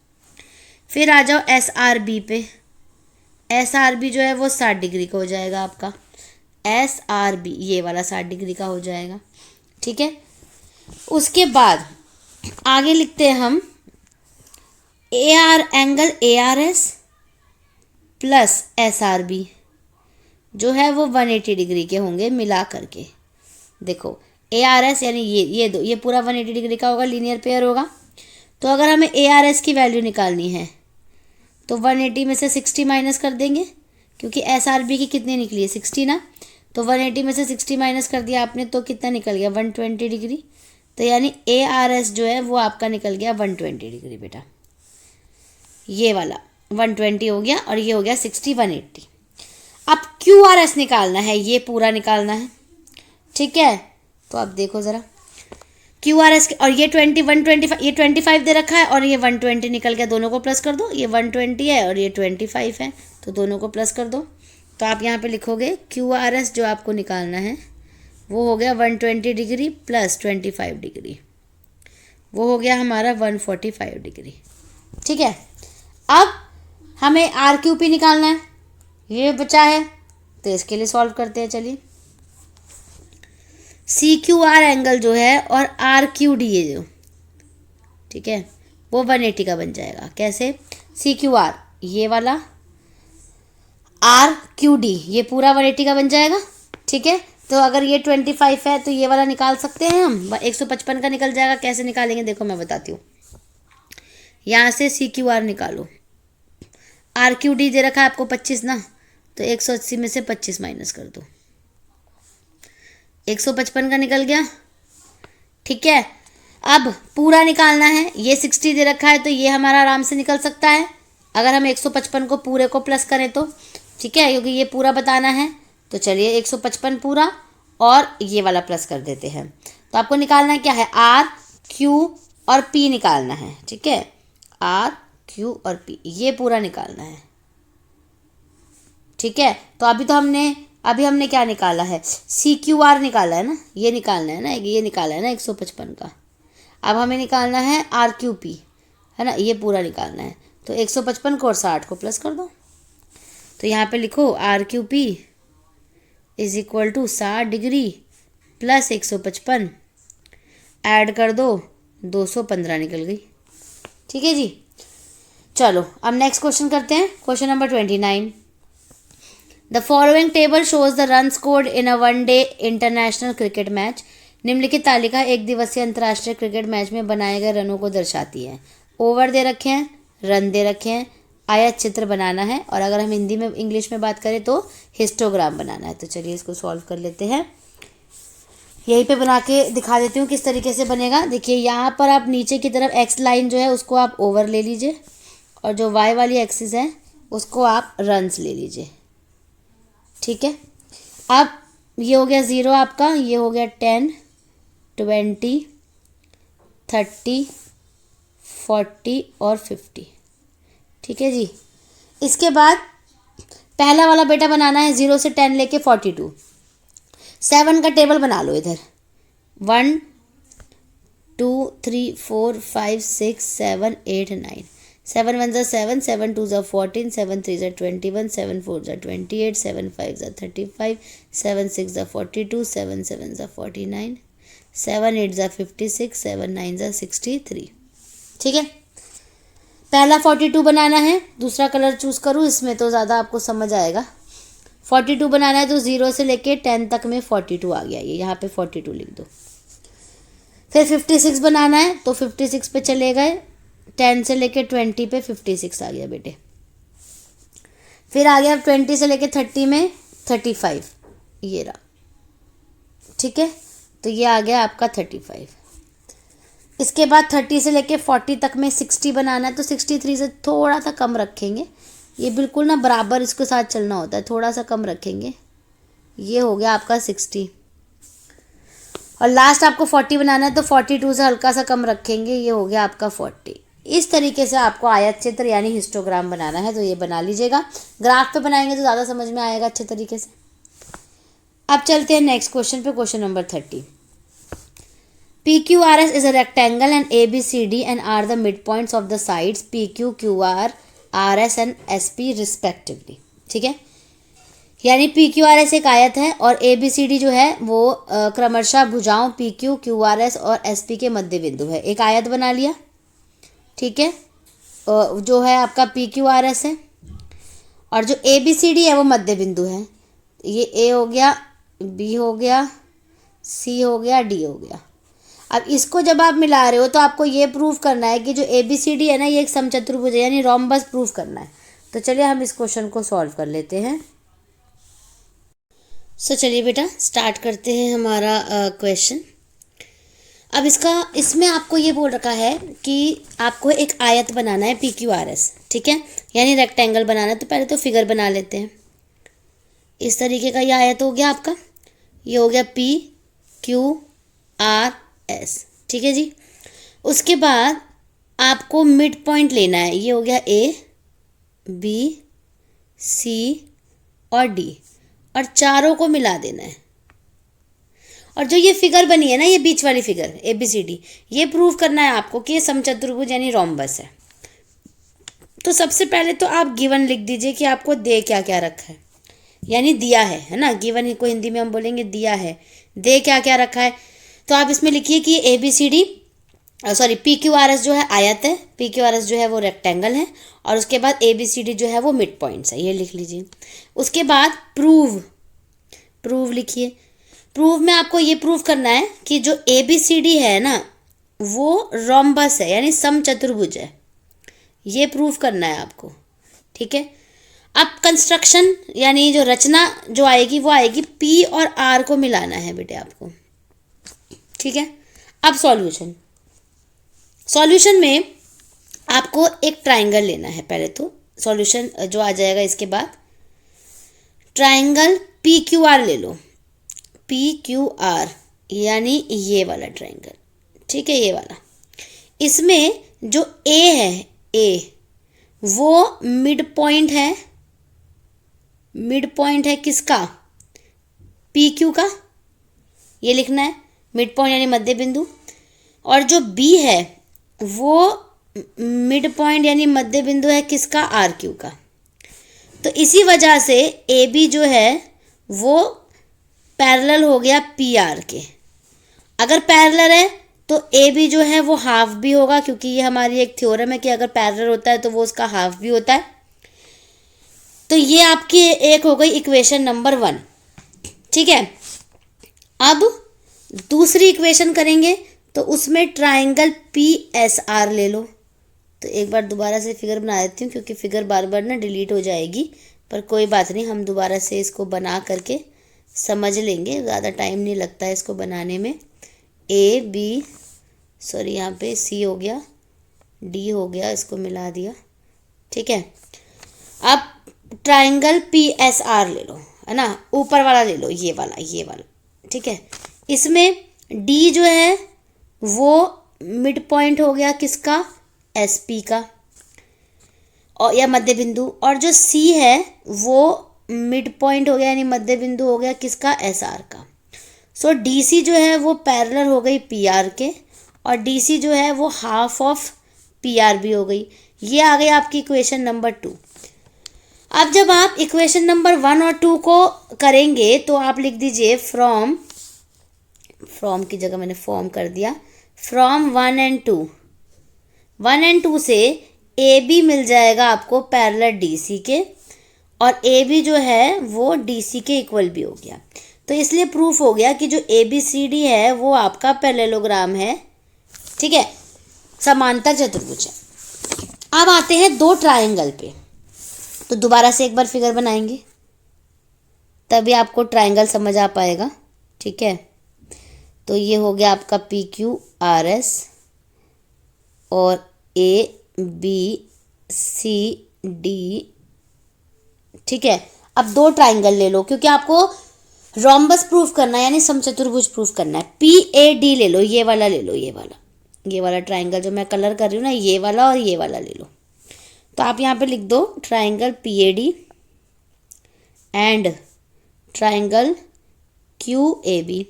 फिर आ जाओ SRB पे, SRB जो है वो 60 डिग्री का हो जाएगा आपका, SRB ये वाला 60 डिग्री का हो जाएगा। ठीक है, उसके बाद आगे लिखते हैं हम एंगल ARS प्लस SRB जो है वो 180 डिग्री के होंगे मिला करके। देखो ARS यानी ये पूरा 180 डिग्री का होगा, लीनियर पेयर होगा। तो अगर हमें ARS की वैल्यू निकालनी है तो 180 में से 60 माइनस कर देंगे, क्योंकि SRB की कितनी निकली है 60 ना, तो 180 में से 60 माइनस कर दिया आपने तो कितना निकल गया 120 डिग्री। तो यानी ARS जो है वो आपका निकल गया 120 डिग्री बेटा, ये वाला 120 हो गया और ये हो गया 60 180। अब QRS निकालना है, ये पूरा निकालना है। ठीक है, तो अब देखो ज़रा QRS और ये 125 ये 25 दे रखा है और ये 120 निकल गया, दोनों को प्लस कर दो, ये 120 है और ये 25 है तो दोनों को प्लस कर दो। तो आप यहाँ पे लिखोगे QRS जो आपको निकालना है वो हो गया 120 डिग्री प्लस 25 डिग्री, वो हो गया हमारा 145 डिग्री। ठीक है, अब हमें RQP निकालना है, ये बचा है तो इसके लिए सॉल्व करते हैं। चलिए CQR एंगल जो है और RQD है जो, ठीक है, वो 180 का बन जाएगा। कैसे, CQR ये वाला, RQD ये पूरा 180 का बन जाएगा। ठीक है, तो अगर ये 25 है तो ये वाला निकाल सकते हैं हम, 155 का निकल जाएगा। कैसे निकालेंगे देखो मैं बताती हूँ। यहाँ से CQR निकालो, RQD दे रखा है आपको 25 ना, तो 180 में से 25 माइनस कर दो, 155 का निकल गया। ठीक है, अब पूरा निकालना है, ये 60 दे रखा है तो ये हमारा आराम से निकल सकता है अगर हम 155 को पूरे को प्लस करें तो। ठीक है, क्योंकि ये पूरा बताना है तो चलिए 155 पूरा और ये वाला प्लस कर देते हैं। तो आपको निकालना है क्या है, R Q और P निकालना है। ठीक है, R Q और P ये पूरा निकालना है। ठीक है, तो अभी हमने क्या निकाला है, CQR निकाला है ना, ये निकालना है ना, ये निकाला है ना 155 का। अब हमें निकालना है RQP है ना, ये पूरा निकालना है। तो 155 को और 60 को प्लस कर दो, तो यहाँ पे लिखो RQP is equal to 60 degree plus 155, add कर दो 215 निकल गई। ठीक है जी, चलो अब नेक्स्ट क्वेश्चन करते हैं। Question number 29, the following table shows the run scored in a one day international cricket match. निम्नलिखित तालिका एक दिवसीय अंतर्राष्ट्रीय क्रिकेट मैच में बनाए गए रनों को दर्शाती है। ओवर दे रखे हैं, रन दे रखे हैं, आयत चित्र बनाना है, और अगर हम हिंदी में इंग्लिश में बात करें तो हिस्टोग्राम बनाना है। तो चलिए इसको सॉल्व कर लेते हैं, यहीं पे बना के दिखा देती हूँ किस तरीके से बनेगा। देखिए यहाँ पर आप नीचे की तरफ एक्स लाइन जो है उसको आप ओवर ले लीजिए, और जो वाई वाली एक्सिस है उसको आप रन्स ले लीजिए। ठीक है, अब ये हो गया 0 आपका, ये हो गया 10 20 30 40 और 50। ठीक है जी, इसके बाद पहला वाला बेटा बनाना है 0 से 10 लेके 42। 7 का टेबल बना लो इधर, 1 2 3 4 5 6 7 8 9। 7 1 ज़ा 7, 7 2 ज़ा 14, 7 3 ज़ा 21, 7 4 ज़ा 28, 7 5 ज़ा 35, 7 6 ज़ा 42, 7 7 ज़ा 49, 7 8 ज़ा 56, 7 9 ज़ा 63। ठीक है, पहला 42 बनाना है, दूसरा कलर चूज़ करूँ इसमें तो ज़्यादा आपको समझ आएगा। 42 बनाना है तो 0 से लेके 10 तक में 42 आ गया, ये यहाँ पे 42 लिख दो। फिर 56 बनाना है तो 56 पे चले गए, 10 से लेके 20 पे 56 आ गया बेटे। फिर आ गया 20 से लेके 30 में 35, ये रहा। ठीक है, तो ये आ गया आपका 35। इसके बाद 30 से लेके 40 तक में 60 बनाना है, तो 63 से थोड़ा सा कम रखेंगे। ये बिल्कुल ना बराबर इसके साथ चलना होता है, थोड़ा सा कम रखेंगे। ये हो गया आपका 60, और लास्ट आपको 40 बनाना है तो 42 से हल्का सा कम रखेंगे। ये हो गया आपका 40। इस तरीके से आपको आयत चित्र यानी हिस्टोग्राम बनाना है, तो ये बना लीजिएगा। ग्राफ पे बनाएंगे तो ज़्यादा समझ में आएगा अच्छे तरीके से। अब चलते हैं नेक्स्ट क्वेश्चन पे, question number 30। PQRS is a rectangle and ABCD and are the midpoints of the sides PQ, QR, RS and SP respectively। ठीक है, यानी PQRS एक आयत है और ABCD जो है वो क्रमशः भुजाओं PQ, QRS और SP के मध्य बिंदु है। एक आयत बना लिया, ठीक है, जो है आपका PQRS है, और जो ABCD है वो मध्य बिंदु है। ये A हो गया, B हो गया, C हो गया, D हो गया। अब इसको जब आप मिला रहे हो तो आपको ये प्रूव करना है कि जो ABCD है ना ये एक समचतुर्भुज है, यानी रोम्बस प्रूव करना है। तो चलिए हम इस क्वेश्चन को सॉल्व कर लेते हैं। सो चलिए बेटा स्टार्ट करते हैं हमारा क्वेश्चन। अब इसमें आपको ये बोल रखा है कि आपको एक आयत बनाना है PQRS, ठीक है, यानी रेक्टेंगल बनाना है। तो पहले तो फिगर बना लेते हैं। इस तरीके का ये आयत हो गया आपका, ये हो गया PQRS, ठीक है जी। उसके बाद आपको मिड पॉइंट लेना है, ये हो गया A, B, C और D, और चारों को मिला देना है। और जो ये फिगर बनी है ना, ये बीच वाली फिगर ABCD, ये प्रूव करना है आपको कि ये समचतुर्भुज यानी रोम्बस है। तो सबसे पहले तो आप गिवन लिख दीजिए कि आपको दे क्या क्या रखा है, यानी दिया है ना। गिवन को हिंदी में हम बोलेंगे दिया है, दे क्या क्या रखा है। तो आप इसमें लिखिए कि ABCD PQRS जो है आयत है, PQRS जो है वो रेक्टेंगल है, और उसके बाद ABCD जो है वो मिड पॉइंट्स है, ये लिख लीजिए। उसके बाद प्रूव लिखिए। प्रूव में आपको ये प्रूव करना है कि जो ABCD है ना वो रोम्बस है, यानी समचतुर्भुज है। ये प्रूव करना है आपको, ठीक है। अब कंस्ट्रक्शन यानी जो रचना जो आएगी वो आएगी P और R को मिलाना है बेटे आपको, ठीक है। अब सॉल्यूशन में आपको एक ट्राइंगल लेना है। पहले तो सॉल्यूशन जो आ जाएगा इसके बाद ट्राइंगल PQR ले लो, PQR यानी ये वाला ट्राइंगल, ठीक है, ये वाला। इसमें जो A है, A वो मिड पॉइंट है किसका, PQ का, ये लिखना है, मिड पॉइंट यानी मध्य बिंदु। और जो B है वो मिड पॉइंट यानी मध्य बिंदु है किसका, RQ का। तो इसी वजह से AB जो है वो पैरेलल हो गया PR के। अगर पैरेलल है तो AB जो है वो हाफ भी होगा, क्योंकि ये हमारी एक थ्योरम है कि अगर पैरेलल होता है तो वो उसका हाफ भी होता है। तो ये आपकी एक हो गई इक्वेशन नंबर 1, ठीक है। अब दूसरी इक्वेशन करेंगे तो उसमें ट्राइंगल PSR ले लो। तो एक बार दोबारा से फिगर बना देती हूँ, क्योंकि फिगर बार बार ना डिलीट हो जाएगी, पर कोई बात नहीं, हम दोबारा से इसको बना करके समझ लेंगे, ज़्यादा टाइम नहीं लगता है इसको बनाने में। यहाँ पे C हो गया, D हो गया, इसको मिला दिया, ठीक है। अब ट्राइंगल PSR ले लो, है ना, ऊपर वाला ले लो, ये वाला, ठीक है। इसमें D जो है वो मिड पॉइंट हो गया किसका, SP का, और या मध्य बिंदु। और जो C है वो मिड पॉइंट हो गया यानी मध्य बिंदु हो गया किसका, SR का। सो DC जो है वो पैरेलल हो गई PR के, और DC जो है वो हाफ ऑफ PR भी हो गई। ये आ गई आपकी इक्वेशन नंबर 2। अब जब आप इक्वेशन नंबर 1 और 2 को करेंगे तो आप लिख दीजिए फ्रॉम की जगह मैंने फॉर्म कर दिया, फ्रॉम 1 एंड 2 से AB मिल जाएगा आपको पैरेलल DC के, और AB जो है वो DC के इक्वल भी हो गया। तो इसलिए प्रूफ हो गया कि जो ABCD है वो आपका पैरेललोग्राम है, ठीक है, समांतर चतुर्भुज है। अब आते हैं दो ट्राइंगल पे। तो दोबारा से एक बार फिगर बनाएंगे, तभी आपको ट्राइंगल समझ आ पाएगा, ठीक है। तो ये हो गया आपका PQRS, और ABCD, ठीक है। अब 2 ट्राइंगल ले लो, क्योंकि आपको रोम्बस प्रूफ करना है यानी समचतुर्भुज प्रूफ करना है। PAD ले लो, ये वाला ले लो, ये वाला ट्राइंगल जो मैं कलर कर रही हूँ ना, ये वाला और ये वाला ले लो। तो आप यहाँ पे लिख दो triangle PAD and triangle QAB।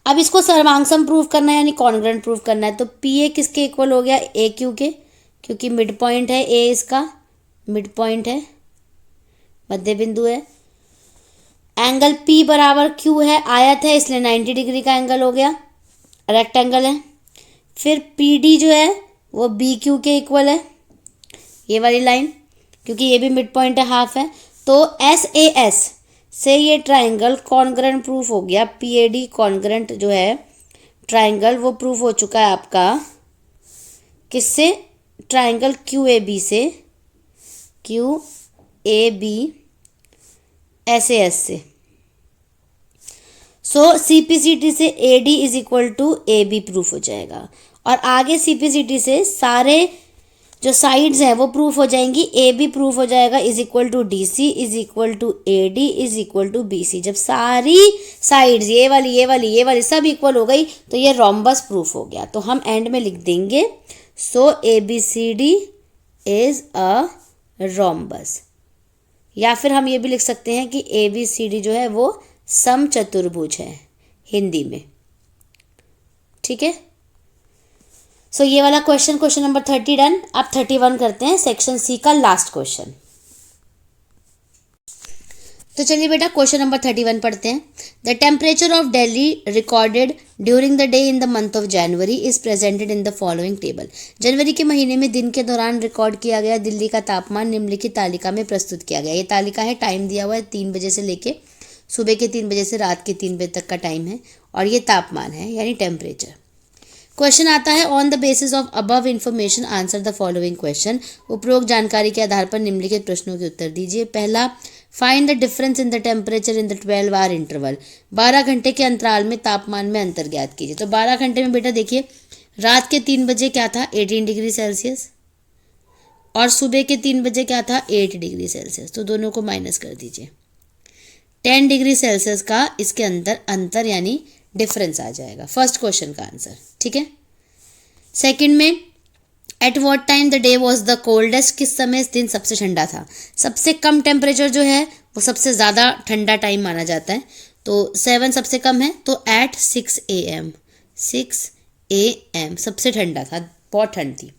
अब इसको सर्वांगसम प्रूफ करना है यानी कॉन्ग्रुएंट प्रूफ करना है। तो PA किसके इक्वल हो गया, AQ के, क्योंकि मिड पॉइंट है A, इसका मिड पॉइंट है, मध्य बिंदु है। एंगल P बराबर Q है, आयत है इसलिए 90 डिग्री का एंगल हो गया, रेक्टेंगल है। फिर PD जो है वो BQ के इक्वल है, ये वाली लाइन, क्योंकि ये भी मिड पॉइंट है, हाफ है। तो SAS से ये ट्राइंगल कॉन्ग्रुएंट प्रूफ हो गया। PAD कॉन्ग्रुएंट जो है ट्राइंगल वो प्रूफ हो चुका है आपका किससे, ट्राइंगल QAB से, QAB SAS से। सो CPCT से AD is equal to AB proof हो जाएगा, और आगे CPCT से सारे जो साइड्स हैं वो प्रूफ हो जाएंगी। AB प्रूफ हो जाएगा is equal to DC is equal to AD is equal to BC। जब सारी साइड्स ये वाली सब इक्वल हो गई तो ये रोम्बस प्रूफ हो गया। तो हम एंड में लिख देंगे सो ABCD इज अ रोम्बस, या फिर हम ये भी लिख सकते हैं कि ABCD जो है वो समचतुर्भुज है हिंदी में, ठीक है। सो ये वाला क्वेश्चन नंबर 30 डन। अब 31 करते हैं, सेक्शन C का लास्ट क्वेश्चन। तो चलिए बेटा क्वेश्चन नंबर 31 पढ़ते हैं। The temperature of Delhi recorded during the day in the month of January is presented in the following table. जनवरी के महीने में दिन के दौरान रिकॉर्ड किया गया दिल्ली का तापमान निम्नलिखित तालिका में प्रस्तुत किया गया। ये तालिका है, टाइम दिया हुआ है 3 बजे से लेके सुबह के 3 बजे से रात के 3 बजे तक का टाइम है, और ये तापमान है यानी टेम्परेचर। क्वेश्चन आता है on the basis of above information answer the following question. उपरोक्त जानकारी के आधार पर निम्नलिखित प्रश्नों के उत्तर दीजिए। पहला, find the difference in the temperature in the 12 hour interval. 12 घंटे के अंतराल में तापमान में अंतर ज्ञात कीजिए। तो 12 घंटे में बेटा देखिए, रात के 3 बजे क्या था 18 डिग्री सेल्सियस, और सुबह के 3 बजे क्या था 8 डिग्री सेल्सियस। तो दोनों को माइनस कर दीजिए, 10 डिग्री सेल्सियस का इसके अंदर अंतर यानी डिफरेंस आ जाएगा। फर्स्ट क्वेश्चन का आंसर, ठीक है। सेकंड में, at what time the day was the coldest. किस समय इस दिन सबसे ठंडा था। सबसे कम टेम्परेचर जो है वो सबसे ज़्यादा ठंडा टाइम माना जाता है, तो 7 सबसे कम है, तो एट 6 AM 6 AM सबसे ठंडा था, बहुत ठंड थी।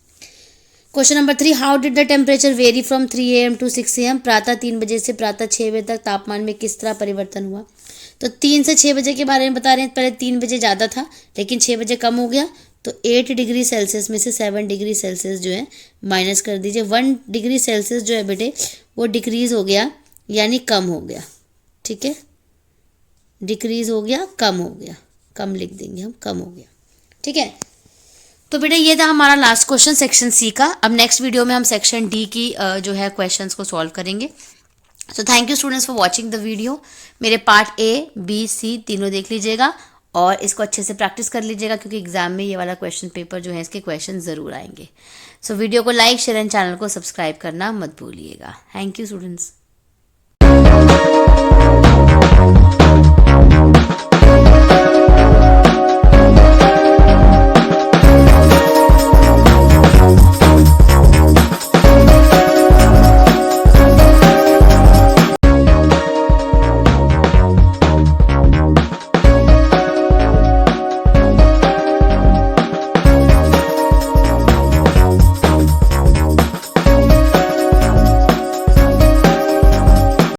Question number 3, how did the temperature vary from 3 AM to 6 AM। प्रातः 3 बजे से प्रातः 6 बजे तक तापमान में किस तरह परिवर्तन हुआ। तो 3 से 6 बजे के बारे में बता रहे हैं। पहले 3 बजे ज़्यादा था लेकिन 6 बजे कम हो गया, तो 8 डिग्री सेल्सियस में से 7 डिग्री सेल्सियस जो है माइनस कर दीजिए। 1 डिग्री सेल्सियस जो है बेटे वो डिक्रीज़ हो गया यानी कम हो गया, ठीक है। डिक्रीज़ हो गया, कम हो गया, कम लिख देंगे हम, कम हो गया, ठीक है। तो बेटा ये था हमारा लास्ट क्वेश्चन सेक्शन C का। अब नेक्स्ट वीडियो में हम सेक्शन D की जो है क्वेश्चंस को सॉल्व करेंगे। So thank you students for watching the video. मेरे पार्ट A, B, C तीनों देख लीजिएगा और इसको अच्छे से प्रैक्टिस कर लीजिएगा, क्योंकि एग्जाम में ये वाला क्वेश्चन पेपर जो है इसके क्वेश्चन ज़रूर आएंगे। सो वीडियो को लाइक, शेयर एंड चैनल को सब्सक्राइब करना मत भूलिएगा। Thank you students.